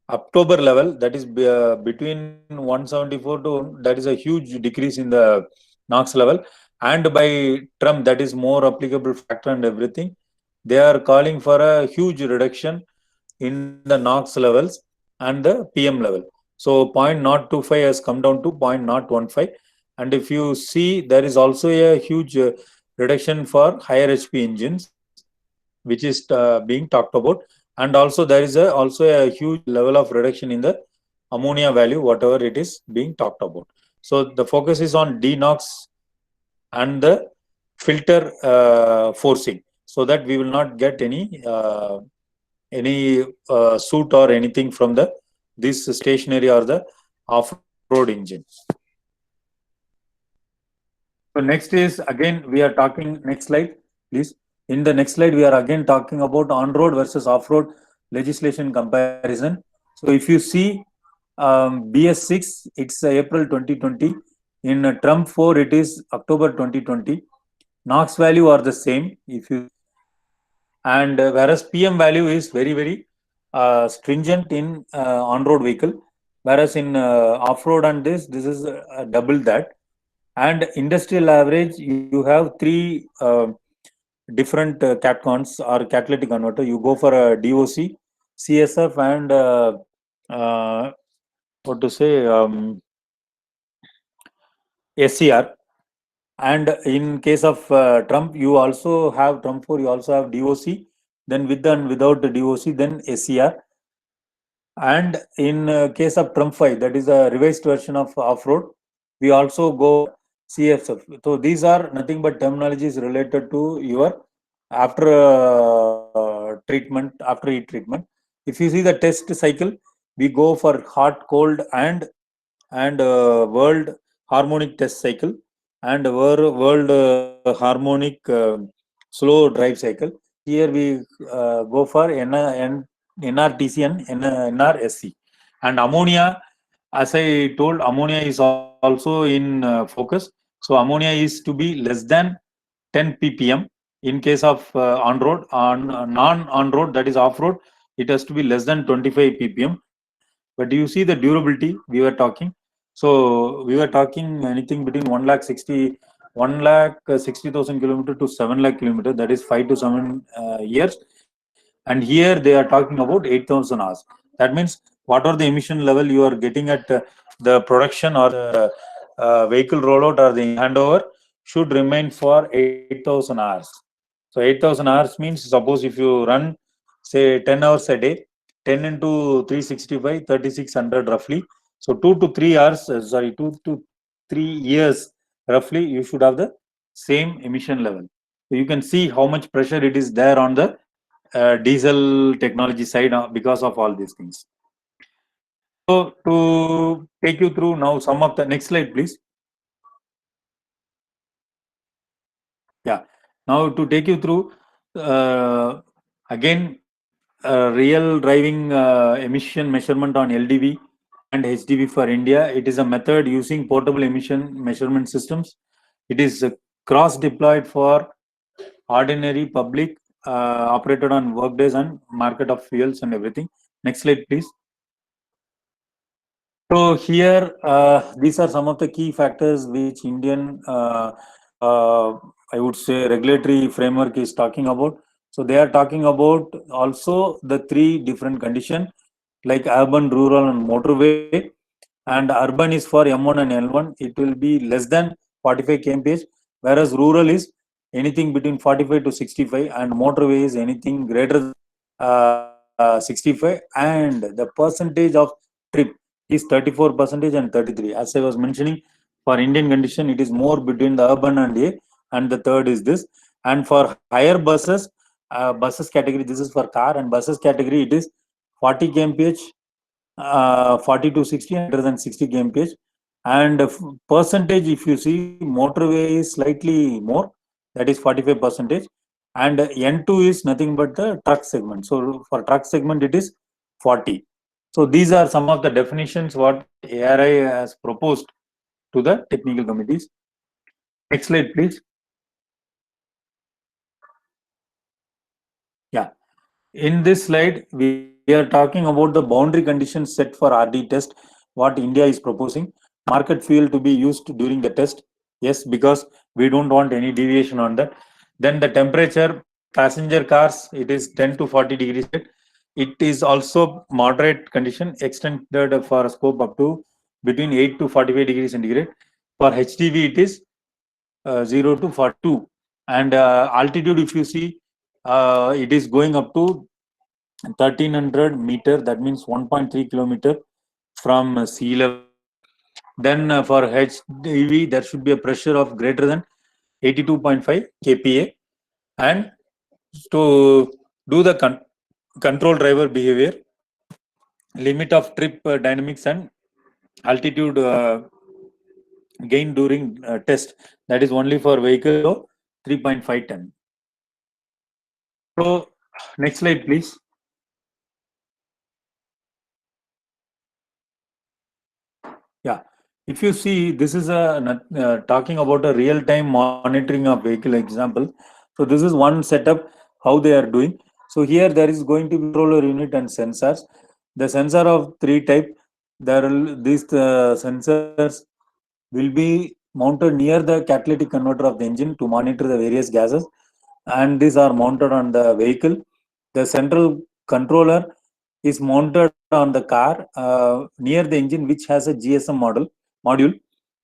October level, that is between 174 to, that is a huge decrease in the NOx level. And by Trump, that is more applicable factor and everything, they are calling for a huge reduction in the NOx levels and the PM level. So 0.025 has come down to 0.015. And if you see, there is also a huge reduction for higher HP engines, which is being talked about. And also there is also a huge level of reduction in the ammonia value, whatever it is being talked about. So the focus is on DNOx and the filter forcing, so that we will not get any soot or anything from this stationary or the off-road engine. So next is, again, we are talking, next slide, please. In the next slide, we are again talking about on-road versus off-road legislation comparison. So if you see BS6, it's April 2020. In Trump 4, it is October 2020. NOx value are the same, if you, and whereas PM value is very, very stringent in on-road vehicle, whereas in off-road and this is double that. And industrial average, you have three different catcons or catalytic converter. You go for a DOC, CSF, and what to say, SCR. And in case of Trump, you also have Trump 4, you also have DOC, then with and without the DOC, then SCR. And in case of Trump 5, that is a revised version of off-road, we also go CSF. So these are nothing but terminologies related to your after treatment, after heat treatment. If you see the test cycle, we go for hot, cold, and world harmonic test cycle, and world harmonic slow drive cycle. Here we go for NRTC and NRSC. And ammonia, as I told, ammonia is also in focus. So ammonia is to be less than 10 ppm. In case of on-road, on non-on-road, that is off-road, it has to be less than 25 ppm. But do you see the durability we were talking? So we were talking anything between 1,60,000 kilometer to 7 lakh kilometer, that is 5 to 7 years. And here they are talking about 8,000 hours. That means what are the emission level you are getting at the production or the vehicle rollout or the handover should remain for 8,000 hours. So 8,000 hours means, suppose if you run say 10 hours a day, 10 into 365, 3,600 roughly. So 2 to 3 hours, 2 to 3 years roughly, you should have the same emission level. So you can see how much pressure it is there on the diesel technology side because of all these things. So to take you through now some of the, next slide please. Yeah, now to take you through Again, real driving emission measurement on LDV and HDV for India. It is a method using portable emission measurement systems. It is cross deployed for ordinary public operated on workdays and market of fuels and everything. Next slide, please. So here, these are some of the key factors which Indian, I would say, regulatory framework is talking about. So they are talking about also the three different conditions like urban, rural, and motorway. And urban is for M1 and L1. It will be less than 45 kmph, whereas rural is anything between 45 to 65, and motorway is anything greater than 65. And the percentage of trip is 34% and 33. As I was mentioning, for Indian condition, it is more between the urban and A, and the third is this. And for higher buses, buses category, this is for car, and buses category, it is 40 kmph, 40 to 60, and greater than 60 kmph. And percentage, if you see, motorway is slightly more, that is 45%. And N2 is nothing but the truck segment. So for truck segment, it is 40. So these are some of the definitions what ARI has proposed to the technical committees. Next slide, please. Yeah. In this slide, we are talking about the boundary conditions set for RD test, what India is proposing. Market fuel to be used during the test. Yes, because we don't want any deviation on that. Then the temperature, passenger cars, it is 10 to 40 degrees. It is also moderate condition extended for a scope up to between 8 to 45 degrees centigrade. For HTV, it is 0 to 42. And altitude, if you see, it is going up to 1300 meter, that means 1.3 kilometer from sea level. Then for HDV, there should be a pressure of greater than 82.5 kPa. And to do the control driver behavior, limit of trip dynamics and altitude gain during test, that is only for vehicle 3.5 ton. So next slide, please. Yeah, if you see, this is talking about a real-time monitoring of vehicle example. So this is one setup how they are doing. So here there is going to be controller unit and sensors. The sensor of three type. These sensors will be mounted near the catalytic converter of the engine to monitor the various gases, and these are mounted on the vehicle. The central controller is mounted on the car near the engine, which has a GSM module.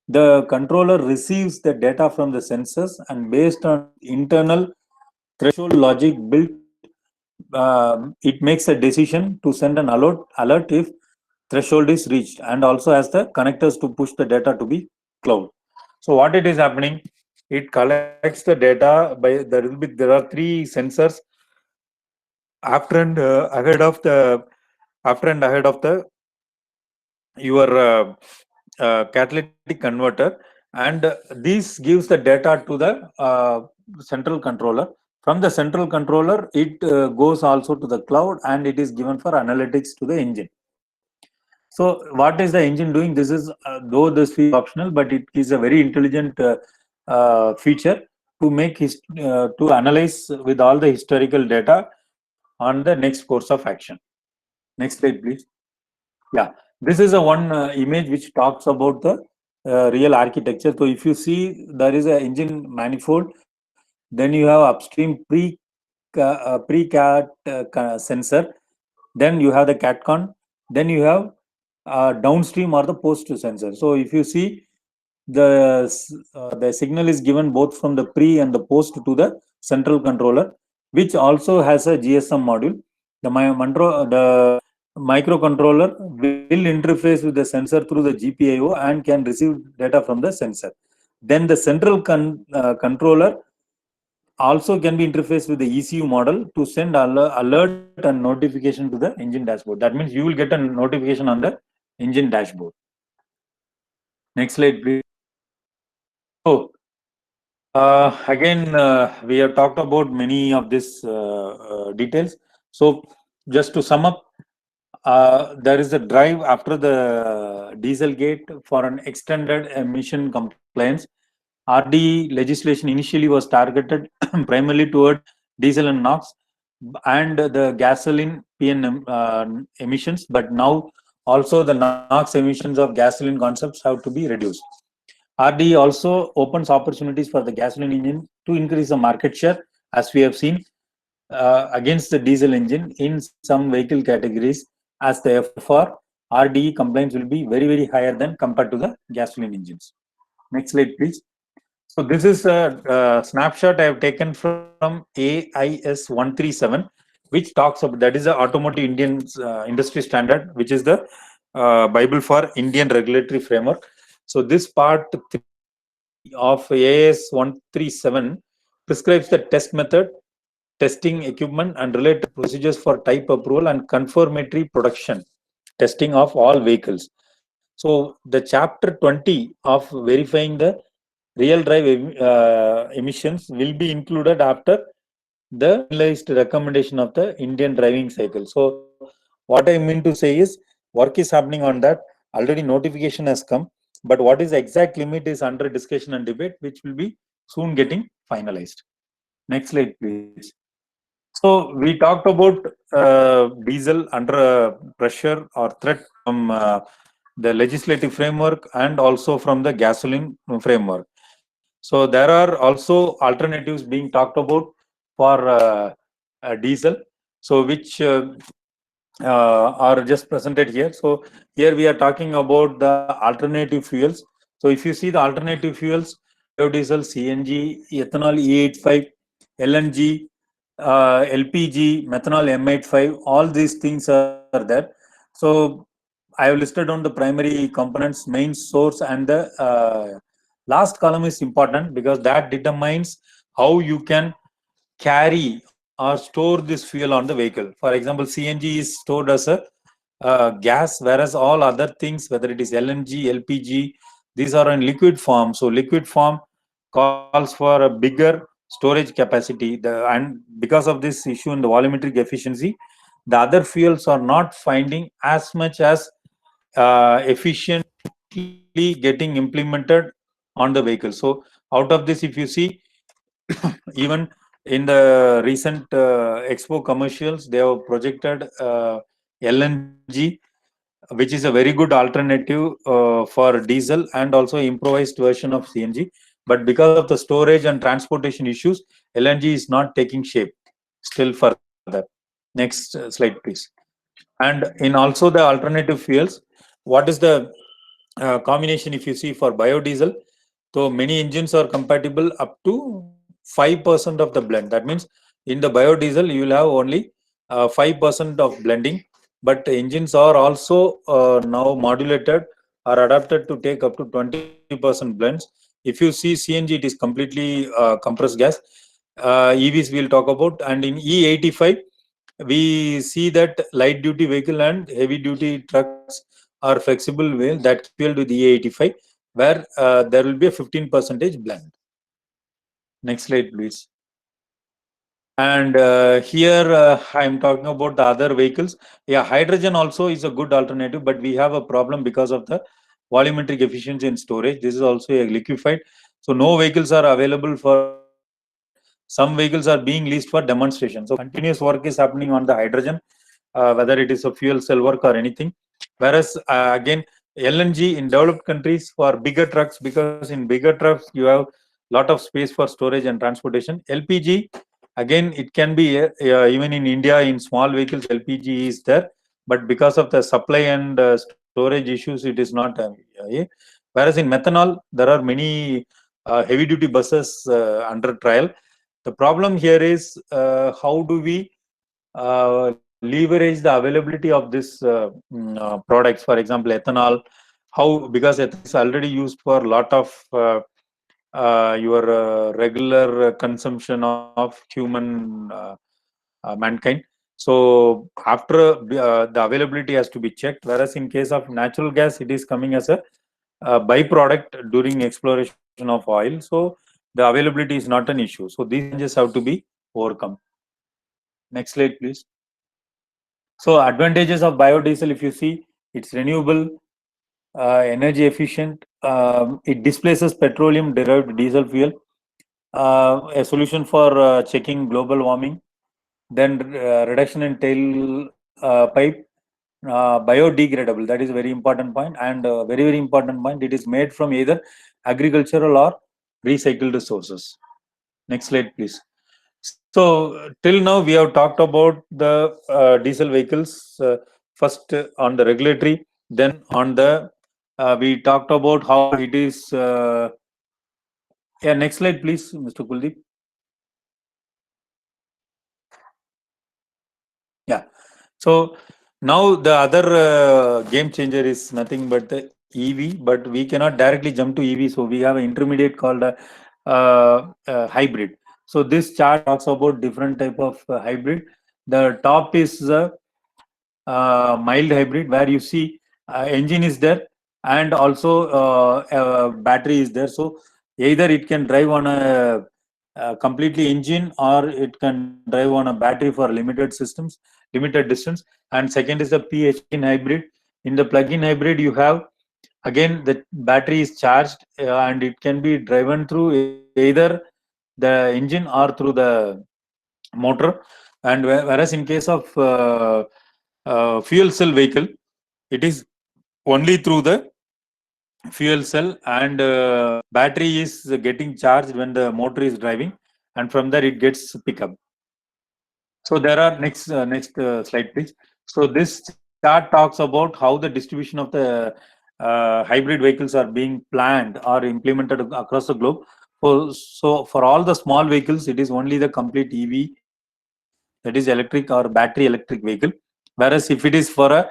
The controller receives the data from the sensors, and based on internal threshold logic built, it makes a decision to send an alert if threshold is reached, and also has the connectors to push the data to be cloud. So what it is happening, it collects the data by there are three sensors after and ahead of the your catalytic converter, and this gives the data to the central controller. From the central controller, it goes also to the cloud, and it is given for analytics to the engine. So what is the engine doing? This is though this feature is optional, but it is a very intelligent feature to make to analyze with all the historical data on the next course of action. Next slide, please. Yeah, this is a one image which talks about the real architecture. So if you see, there is an engine manifold, then you have upstream pre-cat sensor, then you have the catcon, then you have downstream or the post sensor. So if you see, the signal is given both from the pre and the post to the central controller, which also has a GSM module. The microcontroller will interface with the sensor through the GPIO and can receive data from the sensor. Then the central controller also can be interfaced with the ECU model to send alert and notification to the engine dashboard. That means you will get a notification on the engine dashboard. Next slide, please. So We have talked about many of these details. So, just to sum up, there is a drive after the Dieselgate for an extended emission compliance. RD legislation initially was targeted primarily toward diesel and NOx and the gasoline PN emissions, but now also the NOx emissions of gasoline concepts have to be reduced. RD also opens opportunities for the gasoline engine to increase the market share, as we have seen, against the diesel engine in some vehicle categories, as the FR RDE compliance will be very, very higher than compared to the gasoline engines. Next slide, please. So this is a snapshot I have taken from AIS 137, which talks about, that is the automotive Indian industry standard, which is the Bible for Indian regulatory framework. So this part 3 of AIS 137 prescribes the test method, testing equipment and related procedures for type approval and confirmatory production testing of all vehicles. So the chapter 20 of verifying the real drive emissions will be included after the finalized recommendation of the Indian driving cycle. So what I mean to say is work is happening on that. Already notification has come, but what is the exact limit is under discussion and debate, which will be soon getting finalized. Next slide, please. So we talked about diesel under pressure or threat from the legislative framework and also from the gasoline framework. So there are also alternatives being talked about for diesel, so which are just presented here. So here we are talking about the alternative fuels. So if you see the alternative fuels, biodiesel, CNG, ethanol E85, LNG, LPG, methanol M85, all these things are there. So I have listed on the primary components, main source, and the last column is important because that determines how you can carry or store this fuel on the vehicle. For example, CNG is stored as a gas, whereas all other things, whether it is LNG, LPG, these are in liquid form. So liquid form calls for a bigger storage capacity. And because of this issue in the volumetric efficiency, the other fuels are not finding as much as efficiently getting implemented on the vehicle. So out of this, if you see, even in the recent expo commercials, they have projected LNG, which is a very good alternative for diesel and also improvised version of CNG. But because of the storage and transportation issues, LNG is not taking shape still further. Next slide, please. And in also the alternative fuels, what is the combination if you see for biodiesel? So many engines are compatible up to 5% of the blend. That means in the biodiesel, you will have only 5% of blending, but engines are also now modulated or adapted to take up to 20% blends. If you see CNG, it is completely compressed gas. EVs we'll talk about, and in E85, we see that light duty vehicle and heavy duty trucks are flexible wheel that fueled with E85, where there will be a 15% blend. Next slide, please. And here I'm talking about the other vehicles. Yeah, hydrogen also is a good alternative, but we have a problem because of the volumetric efficiency in storage. This is also a liquefied. So no vehicles are available for hydrogen. Some vehicles are being leased for demonstration. So continuous work is happening on the hydrogen, whether it is a fuel cell work or anything. Whereas again, LNG in developed countries for bigger trucks, because in bigger trucks you have lot of space for storage and transportation. LPG, again, it can be even in India in small vehicles, LPG is there, but because of the supply and storage issues, it is not. Whereas in methanol, there are many heavy duty buses under trial. The problem here is how do we leverage the availability of this products, for example ethanol, how, because ethanol is already used for a lot of your regular consumption of human mankind. So after the availability has to be checked, whereas in case of natural gas, it is coming as a byproduct during exploration of oil. So the availability is not an issue. So these challenges have to be overcome. Next slide, please. So advantages of biodiesel, if you see, it's renewable, energy efficient, it displaces petroleum derived diesel fuel, a solution for checking global warming, then reduction in tail pipe, biodegradable, that is a very important point, and very important point, it is made from either agricultural or recycled sources. Next slide, please. So till now we have talked about the diesel vehicles, first on the regulatory, then on the we talked about how it is. Yeah, next slide, please, Mr. Kuldeep. Yeah. So now the other game changer is nothing but the EV, but we cannot directly jump to EV. So we have an intermediate called hybrid. So this chart talks about different type of hybrid. The top is the mild hybrid, where you see engine is there and also battery is there. So either it can drive on a completely engine, or it can drive on a battery for limited distance. And second is the plug-in hybrid. In the plug-in hybrid, you have again the battery is charged and it can be driven through either the engine or through the motor. And whereas in case of fuel cell vehicle, it is only through the fuel cell, and battery is getting charged when the motor is driving, and from there it gets pick up. So there are next slide, please. So this chart talks about how the distribution of the hybrid vehicles are being planned or implemented across the globe. So for all the small vehicles, it is only the complete EV, that is electric or battery electric vehicle. Whereas if it is for a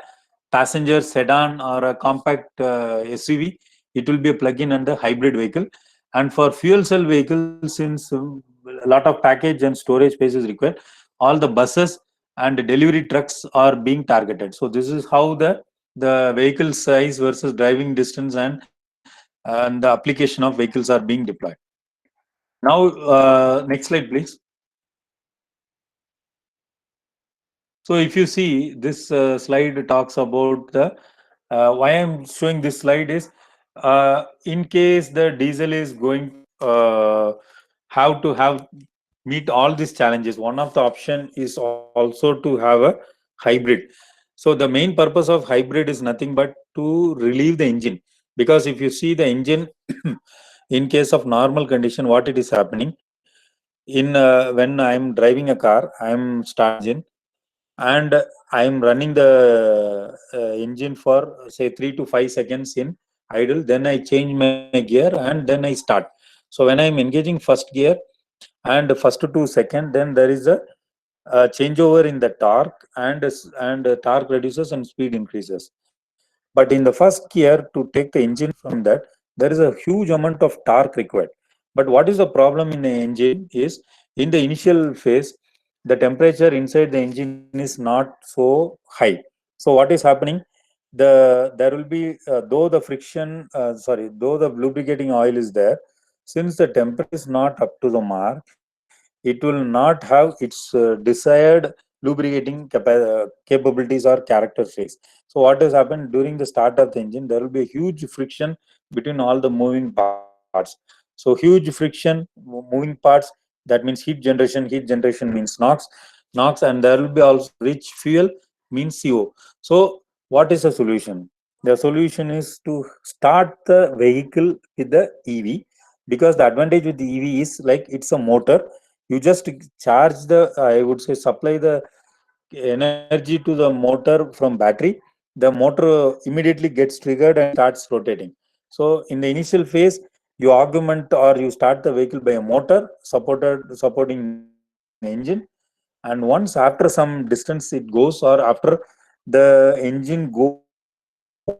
passenger sedan or a compact SUV, it will be a plug-in and a hybrid vehicle. And for fuel cell vehicles, since a lot of package and storage space is required, all the buses and delivery trucks are being targeted. So this is how the vehicle size versus driving distance and the application of vehicles are being deployed. Now, next slide, please. So if you see this slide talks about the why I'm showing this slide is in case the diesel is going have to have meet all these challenges. One of the option is also to have a hybrid. So the main purpose of hybrid is nothing but to relieve the engine, because if you see the engine in case of normal condition, what it is happening in when I'm driving a car, I'm starting engine and I'm running the engine for say 3 to 5 seconds in idle. Then I change my gear and then I start. So when I'm engaging first gear and first 2 seconds, then there is a changeover in the torque, and torque reduces and speed increases. But in the first gear, to take the engine from that, there is a huge amount of torque required. But what is the problem in the engine is, in the initial phase, the temperature inside the engine is not so high. So what is happening? There will be though the friction, though the lubricating oil is there, since the temperature is not up to the mark, it will not have its desired lubricating capabilities or characteristics. So what has happened during the start of the engine, there will be a huge friction between all the moving parts. So huge friction, moving parts, that means heat generation. Heat generation means NOx, and there will be also rich fuel means CO. So what is the solution? The solution is to start the vehicle with the EV, because the advantage with the EV is like it's a motor. You just charge the, I would say, supply the energy to the motor from battery. The motor immediately gets triggered and starts rotating. So in the initial phase, you augment or you start the vehicle by a motor supporting the engine. And once after some distance it goes, or after the engine goes into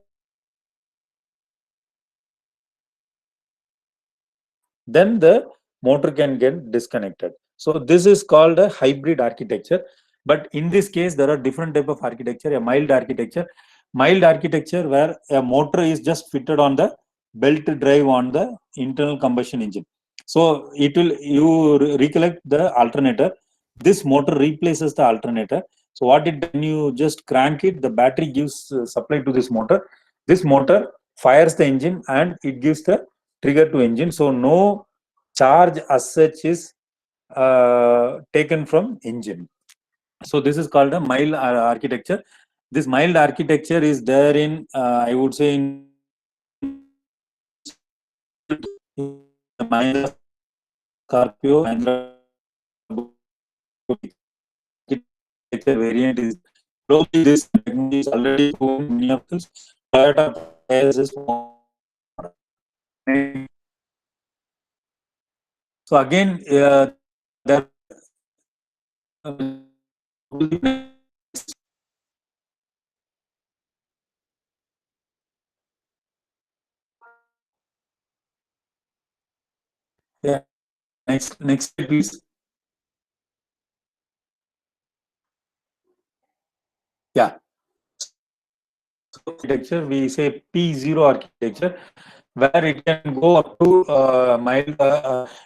then the motor can get disconnected. So this is called a hybrid architecture. But in this case, there are different type of architecture. A mild architecture where a motor is just fitted on the belt drive on the internal combustion engine. So you recollect the alternator. This motor replaces the alternator. So what it does, when you just crank it, the battery gives supply to this motor. This motor fires the engine and it gives the trigger to engine. So no charge as such is taken from engine. So this is called a mild architecture. This mild architecture is there in, I would say, in Mahindra Scorpio, Mahindra architecture variant is globally this technology is already proven many of those Toyota players is. So again, there yeah, next slide, please. Yeah. Architecture, we say P0 architecture, where it can go up to mild.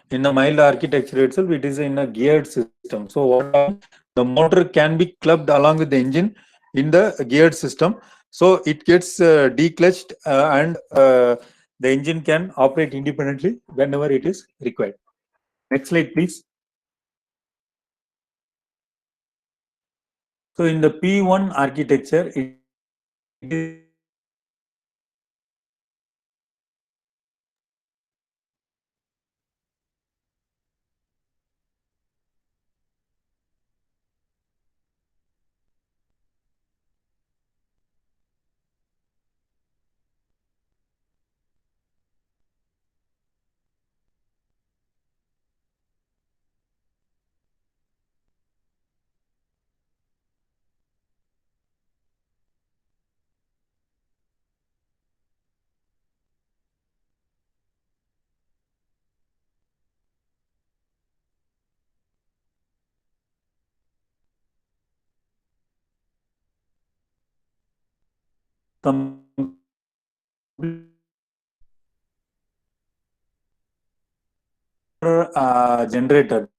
In the mild architecture itself, it is in a geared system. So what happens, the motor can be clubbed along with the engine in the geared system. So it gets declutched and the engine can operate independently whenever it is required. Next slide, please. So in the P1 architecture, it is generator.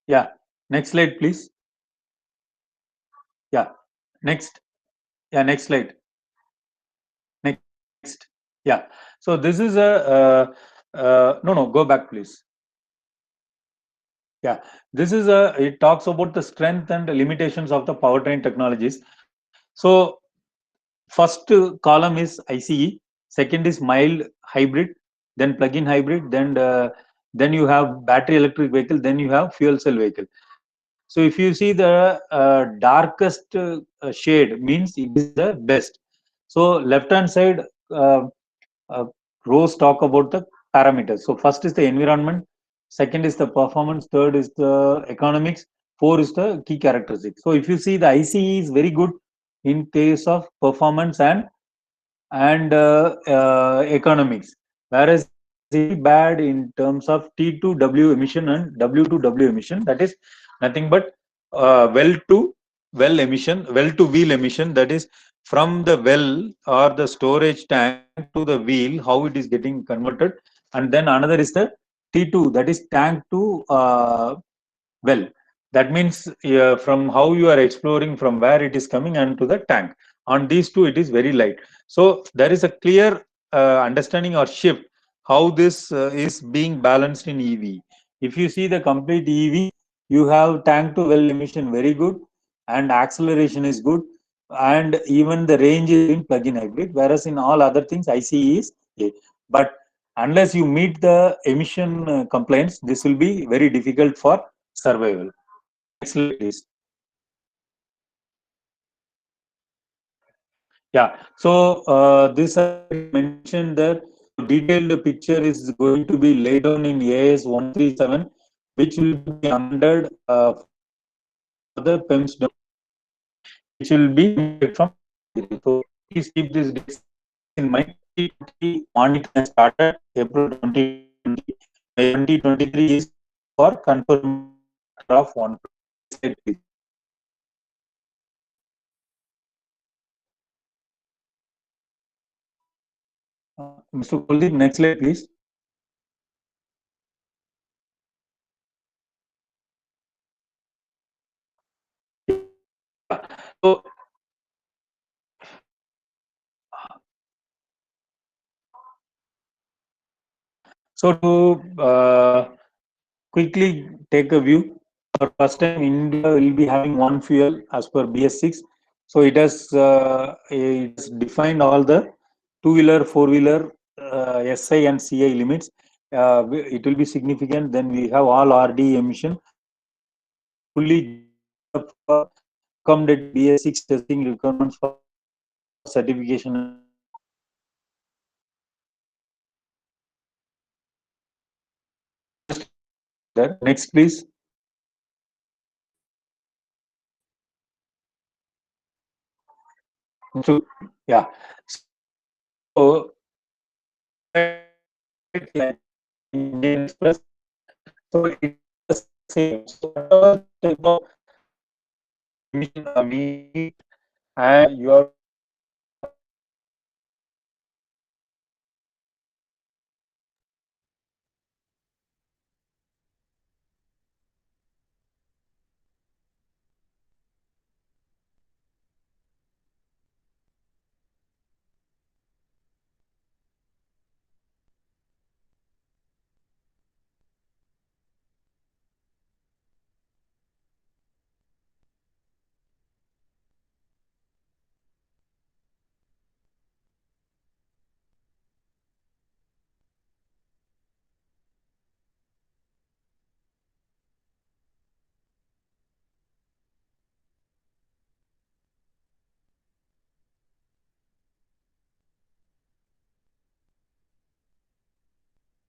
Yeah. Next slide, please. Yeah. Next. Yeah. Next slide. Next. Yeah. So this is a no. Go back, please. Yeah. This is a. It talks about the strength and the limitations of the powertrain technologies. So first column is ICE. Second is mild hybrid. Then plug-in hybrid. Then you have battery electric vehicle. Then you have fuel cell vehicle. So if you see the darkest shade means it is the best. So left hand side uh, rows talk about the parameters. So first is the environment, second is the performance, third is the economics, four is the key characteristics. So if you see the ICE is very good in case of performance and economics, whereas it is bad in terms of T2W emission and W2W emission. That is nothing but well to well emission, well to wheel emission. That is from the well or the storage tank to the wheel, how it is getting converted. And then another is the T2, that is tank to well. That means from how you are exploring, from where it is coming and to the tank. On these two, it is very light. So there is a clear understanding or shift how this is being balanced in EV. If you see the complete EV, you have tank to well emission very good and acceleration is good. and even the range is in plug-in hybrid, whereas in all other things ICE is A. But unless you meet the emission compliance, this will be very difficult for survival. Next slide, please. Yeah, so this I mentioned that detailed picture is going to be laid down in AS 137, which will be amended for the PEMS which will be emitted from. So please keep this dates in mind. 2020 monitoring has started April 2020. 2023 is for confirmation of one. Mr. Kuldeep, next slide, please. So, to quickly take a view, for first time India will be having one fuel as per BS6. So it has defined all the two-wheeler, four-wheeler, SI and CI limits. It will be significant. Then we have all RD emission fully accommodated BS6 testing requirements for certification. Next, please. So, yeah. So, Indian Express. So it's the same. So whatever type of emission meet and you are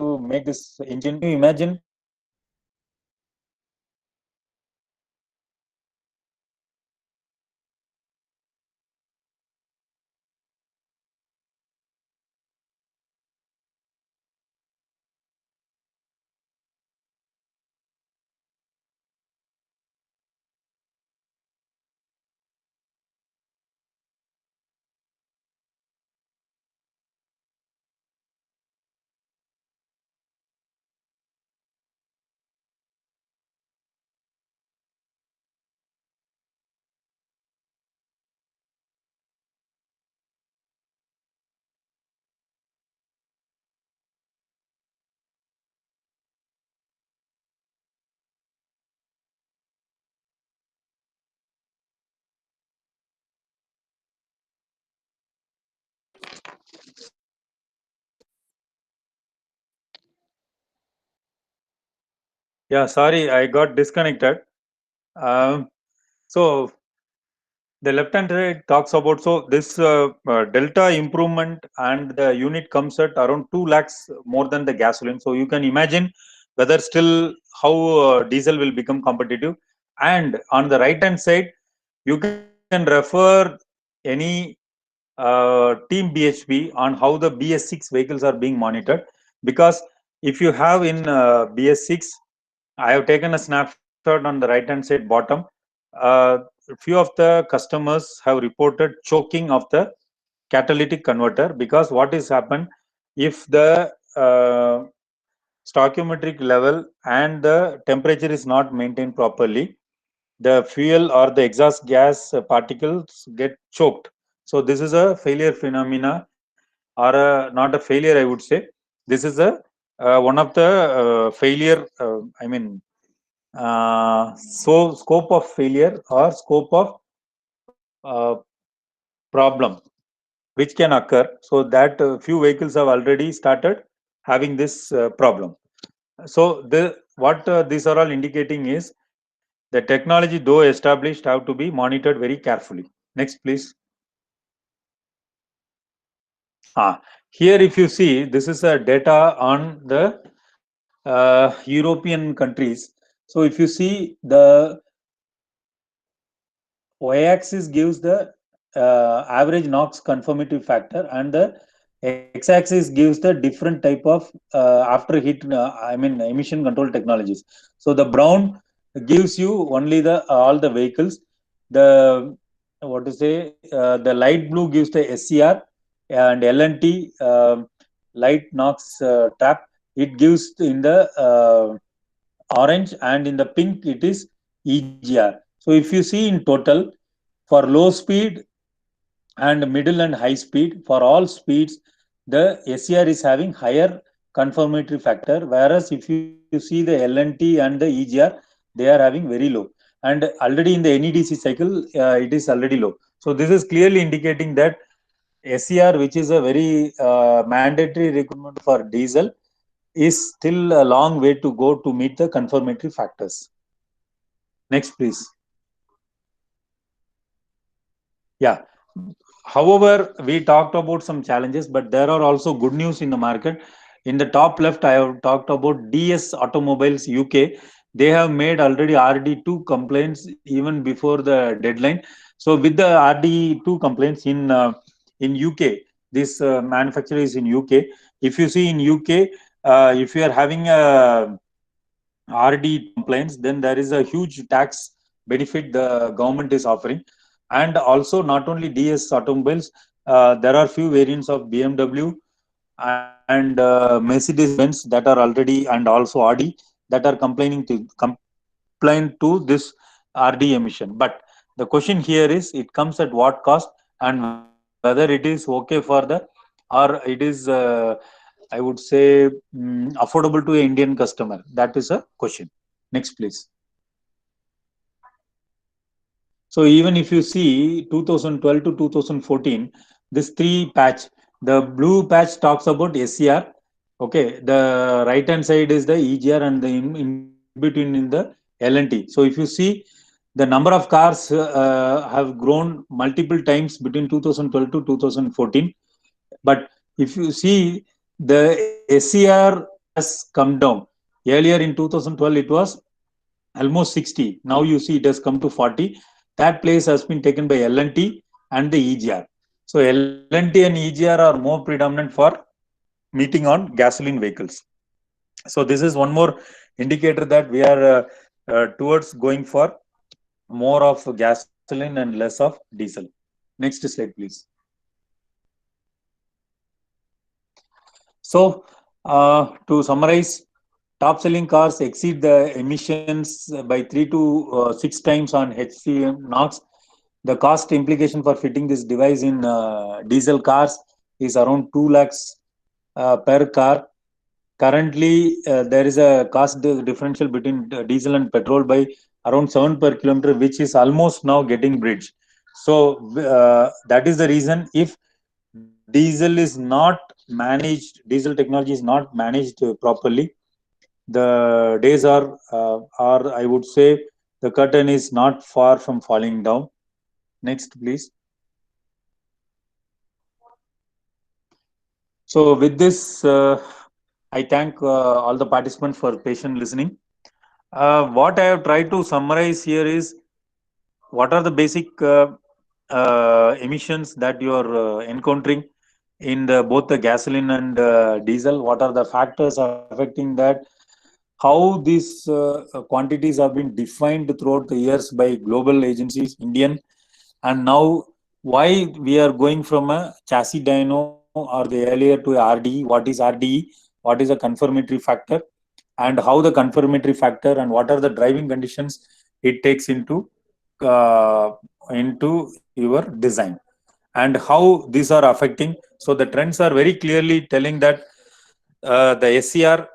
to make this engine. You imagine Yeah, sorry, I got disconnected. So the left hand side talks about this delta improvement and the unit comes at around 2 lakhs more than the gasoline. So you can imagine whether still how diesel will become competitive. And on the right hand side, you can refer any team BHP on how the BS6 vehicles are being monitored. Because if you have in BS6, I have taken a snapshot on the right hand side bottom. Few of the customers have reported choking of the catalytic converter, because what is happened, if the stoichiometric level and the temperature is not maintained properly, the fuel or the exhaust gas particles get choked. So this is a failure phenomena, or not a failure, I would say. This is a one of the failure. So scope of failure or scope of problem which can occur. So that few vehicles have already started having this problem. So what these are all indicating is the technology, though established, have to be monitored very carefully. Next, please. Here, if you see, this is a data on the European countries. So if you see, the y-axis gives the average NOx conformity factor, and the x-axis gives the different type of after heat, emission control technologies. So the brown gives you only the all the vehicles. The what to say? The light blue gives the SCR, and LNT light NOx trap. It gives in the orange, and in the pink it is EGR. So if you see in total, for low speed and middle and high speed, for all speeds, the SCR is having higher conformatory factor, whereas if you see the LNT and the EGR, they are having very low. And already in the NEDC cycle, it is already low. So this is clearly indicating that SCR, which is a very mandatory requirement for diesel, is still a long way to go to meet the conformatory factors. Next, please. Yeah. However, we talked about some challenges, but there are also good news in the market. In the top left, I have talked about DS Automobiles UK. They have made already RD2 complaints even before the deadline. So with the RD2 complaints in UK, this manufacturer is in UK. If you see in UK, if you are having a RD complaints, then there is a huge tax benefit the government is offering. And also, not only DS automobiles, there are few variants of BMW and Mercedes Benz that are already, and also Audi, that are complain to this RD emission. But the question here is, it comes at what cost, and whether it is okay for the, or it is I would say affordable to an Indian customer. That is a question. Next, please. So even if you see 2012 to 2014, this three patch, the blue patch talks about SCR. Okay, the right hand side is the EGR, and the in between in the LNT. So if you see, the number of cars have grown multiple times between 2012 to 2014. But if you see, the SCR has come down. Earlier in 2012, it was almost 60. Now you see it has come to 40. That place has been taken by LNT and the EGR. So LNT and EGR are more predominant for meeting on gasoline vehicles. So this is one more indicator that we are towards going for more of gasoline and less of diesel. Next slide, please. So to summarize, top selling cars exceed the emissions by 3 to 6 times on HCM NOx. The cost implication for fitting this device in diesel cars is around 2 lakhs per car. Currently, there is a cost differential between diesel and petrol by around 7 per kilometer, which is almost now getting bridged. So that is the reason, if diesel is not managed, diesel technology is not managed properly, the days are I would say, the curtain is not far from falling down. Next, please. So with this, I thank all the participants for patient listening. What I have tried to summarize here is, what are the basic emissions that you are encountering in both the gasoline and diesel? What are the factors affecting that? How these quantities have been defined throughout the years by global agencies, Indian, and now why we are going from a chassis dyno or the earlier to RDE? What is RDE? What is a confirmatory factor? And how the confirmatory factor and what are the driving conditions it takes uh, into your design, and how these are affecting. So the trends are very clearly telling that the SCR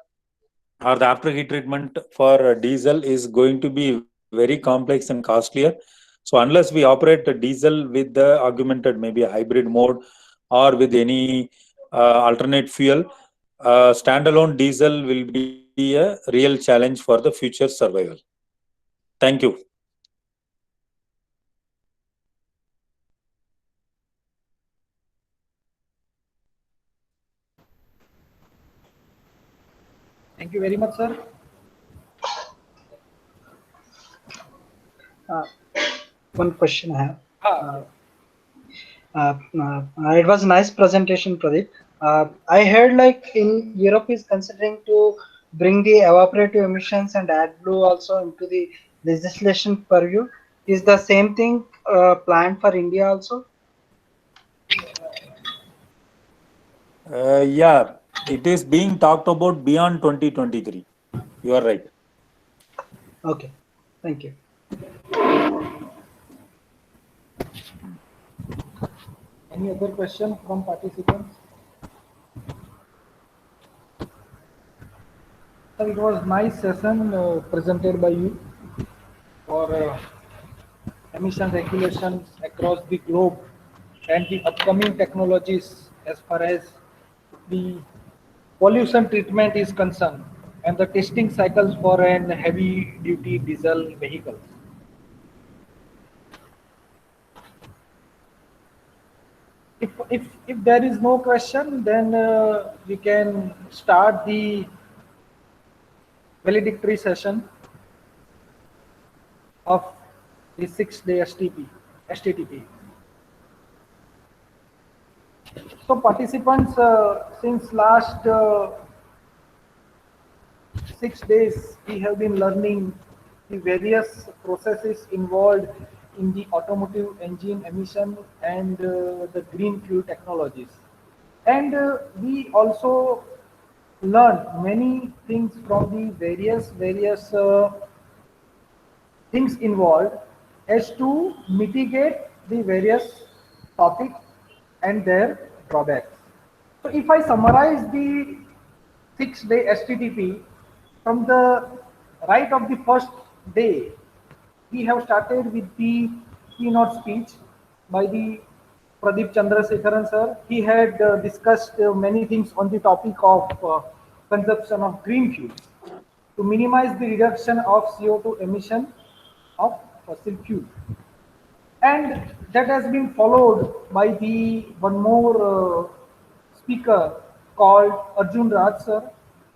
or the after heat treatment for diesel is going to be very complex and costlier. So unless we operate a diesel with the augmented, maybe a hybrid mode, or with any alternate fuel, standalone diesel will be a real challenge for the future survival. Thank you. Thank you very much, sir. One question I have. Ah, It was a nice presentation, Pradeep. I heard like in Europe is considering to bring the evaporative emissions and AdBlue also into the legislation purview. Is the same thing planned for India also? Yeah, it is being talked about beyond 2023. You are right. Okay, thank you. any other question from participants? Sir, it was nice session presented by you for emission regulations across the globe and the upcoming technologies as far as the pollution treatment is concerned and the testing cycles for an heavy duty diesel vehicle. If there is no question, then we can start the valedictory session of the 6-day STTP. So participants, since last 6 days, we have been learning the various processes involved in the automotive engine emission and the green fuel technologies. And we also learn many things from the various things involved as to mitigate the various topics and their drawbacks. So if I summarize the 6-day STTP, from the right of the first day, we have started with the keynote speech by the Pradeep Chandrasekaran sir. He had discussed many things on the topic of consumption of green fuels to minimize the reduction of CO2 emission of fossil fuel. And that has been followed by the one more speaker called Arjun Raj sir.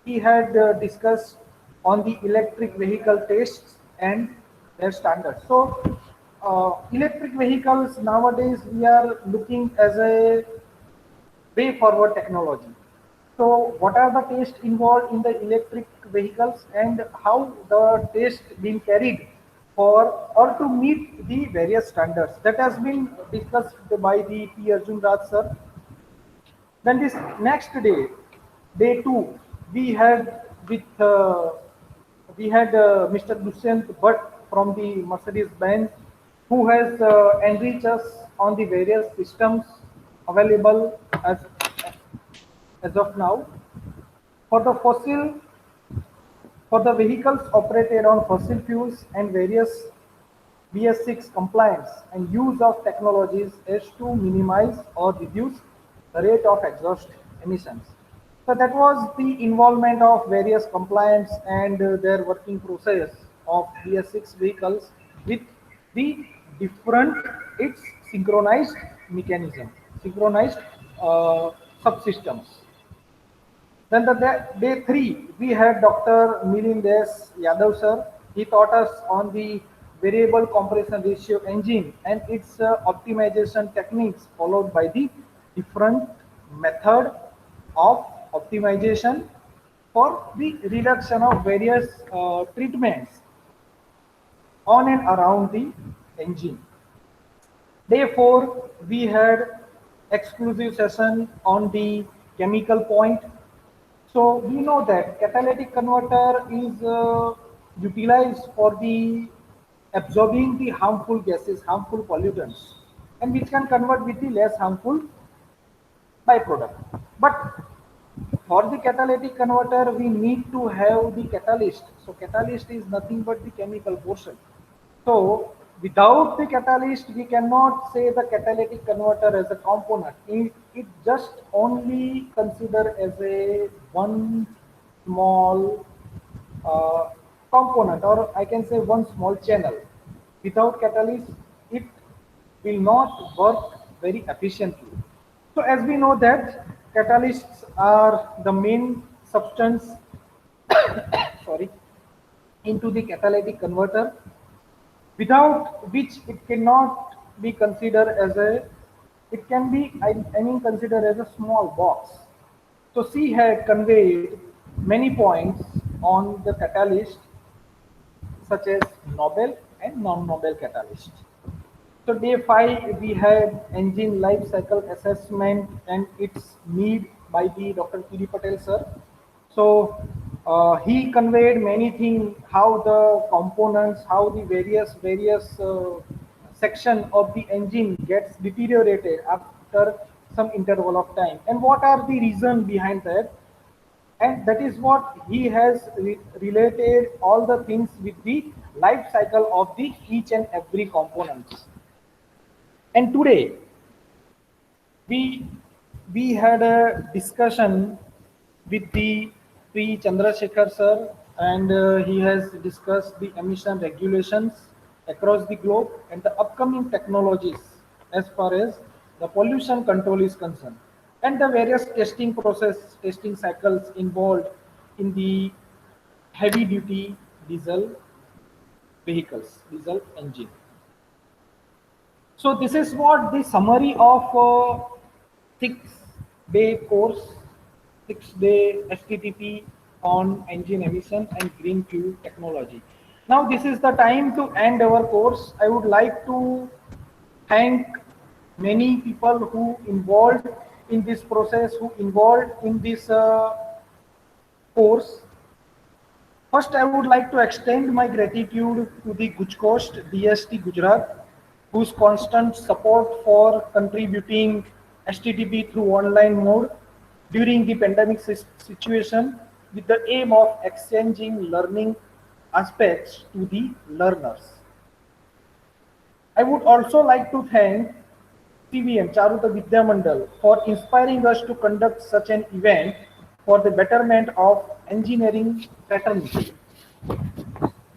He had discussed on the electric vehicle tests and their standards. So electric vehicles nowadays we are looking as a way forward technology. So what are the tests involved in the electric vehicles and how the test being carried for or to meet the various standards that has been discussed by the P. Arjun Raj sir. Then this next day, day two, we had with Mr. Dushyant Bhatt from the Mercedes-Benz, who has enriched us on the various systems available as of now. For the fossil, for the vehicles operated on fossil fuels and various BS6 compliance and use of technologies is to minimize or reduce the rate of exhaust emissions. So that was the involvement of various compliance and their working process of BS6 vehicles with the different its synchronized mechanism, synchronized subsystems. Then day three, we had Dr. Milindes Yadav sir. He taught us on the variable compression ratio engine and its optimization techniques followed by the different method of optimization for the reduction of various treatments on and around the engine. Day 4, we had exclusive session on the chemical point. So we know that catalytic converter is utilized for the absorbing the harmful gases, harmful pollutants, and which can convert with the less harmful byproduct. But for the catalytic converter, we need to have the catalyst. So catalyst is nothing but the chemical portion. So Without the catalyst, we cannot say the catalytic converter as a component. It just only consider as a one small component, or I can say one small channel. Without catalyst, it will not work very efficiently. So as we know that catalysts are the main substance sorry, into the catalytic converter, without which it cannot be considered as a, it can be, I mean, considered as a small box. So C had conveyed many points on the catalyst, such as noble and non-noble catalyst. So day 5 we had engine life cycle assessment and its need by the Dr. P. D. Patel sir. So he conveyed many things, how the components, how the various section of the engine gets deteriorated after some interval of time, and what are the reason behind that. And that is what he has related all the things with the life cycle of the each and every components. And today we we had a discussion with the P. Chandrasekaran sir, and he has discussed the emission regulations across the globe and the upcoming technologies as far as the pollution control is concerned, and the various testing process, testing cycles involved in the heavy duty diesel vehicles, diesel engine. So this is what the summary of 6-day course, 6-day STTP on engine emission and green fuel technology. Now this is the time to end our course. I would like to thank many people who involved in this process, who involved in this course. First, I would like to extend my gratitude to the Gujcoast DST Gujarat, whose constant support for contributing STTP through online mode during the pandemic situation, with the aim of exchanging learning aspects to the learners. I would also like to thank CVM Charuta Vidya Mandal for inspiring us to conduct such an event for the betterment of engineering fraternity.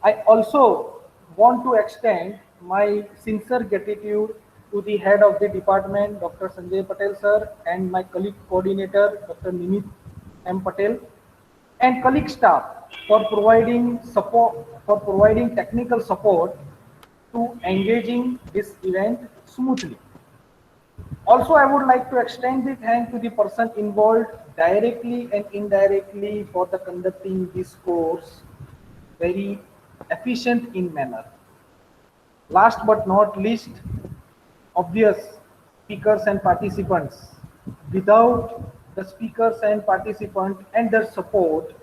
I also want to extend my sincere gratitude to the head of the department, Dr. Sanjay Patel sir, and my colleague coordinator, Dr. Nimit M. Patel, and colleague staff for providing support, for providing technical support to engaging this event smoothly. Also, I would like to extend the thank to the person involved directly and indirectly for the conducting this course very efficient in manner. Last but not least, obvious speakers and participants. Without the speakers and participants and their support,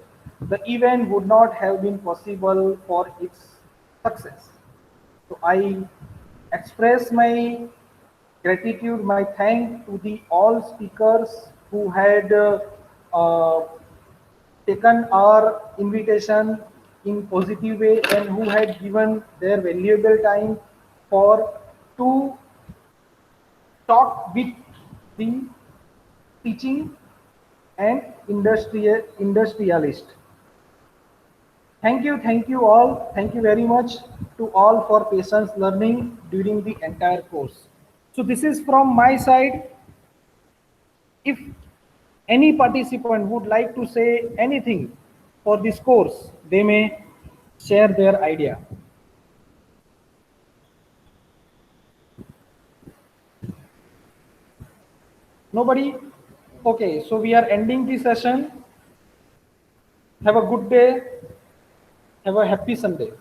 the event would not have been possible for its success. So I express my gratitude, my thanks to the all speakers who had uh, taken our invitation in positive way and who had given their valuable time for to talk with the teaching and industrialist. Thank you all. Thank you very much to all for patience learning during the entire course. So this is from my side. If any participant would like to say anything for this course, they may share their idea. Nobody? Okay, so we are ending the session. Have a good day. Have a happy Sunday.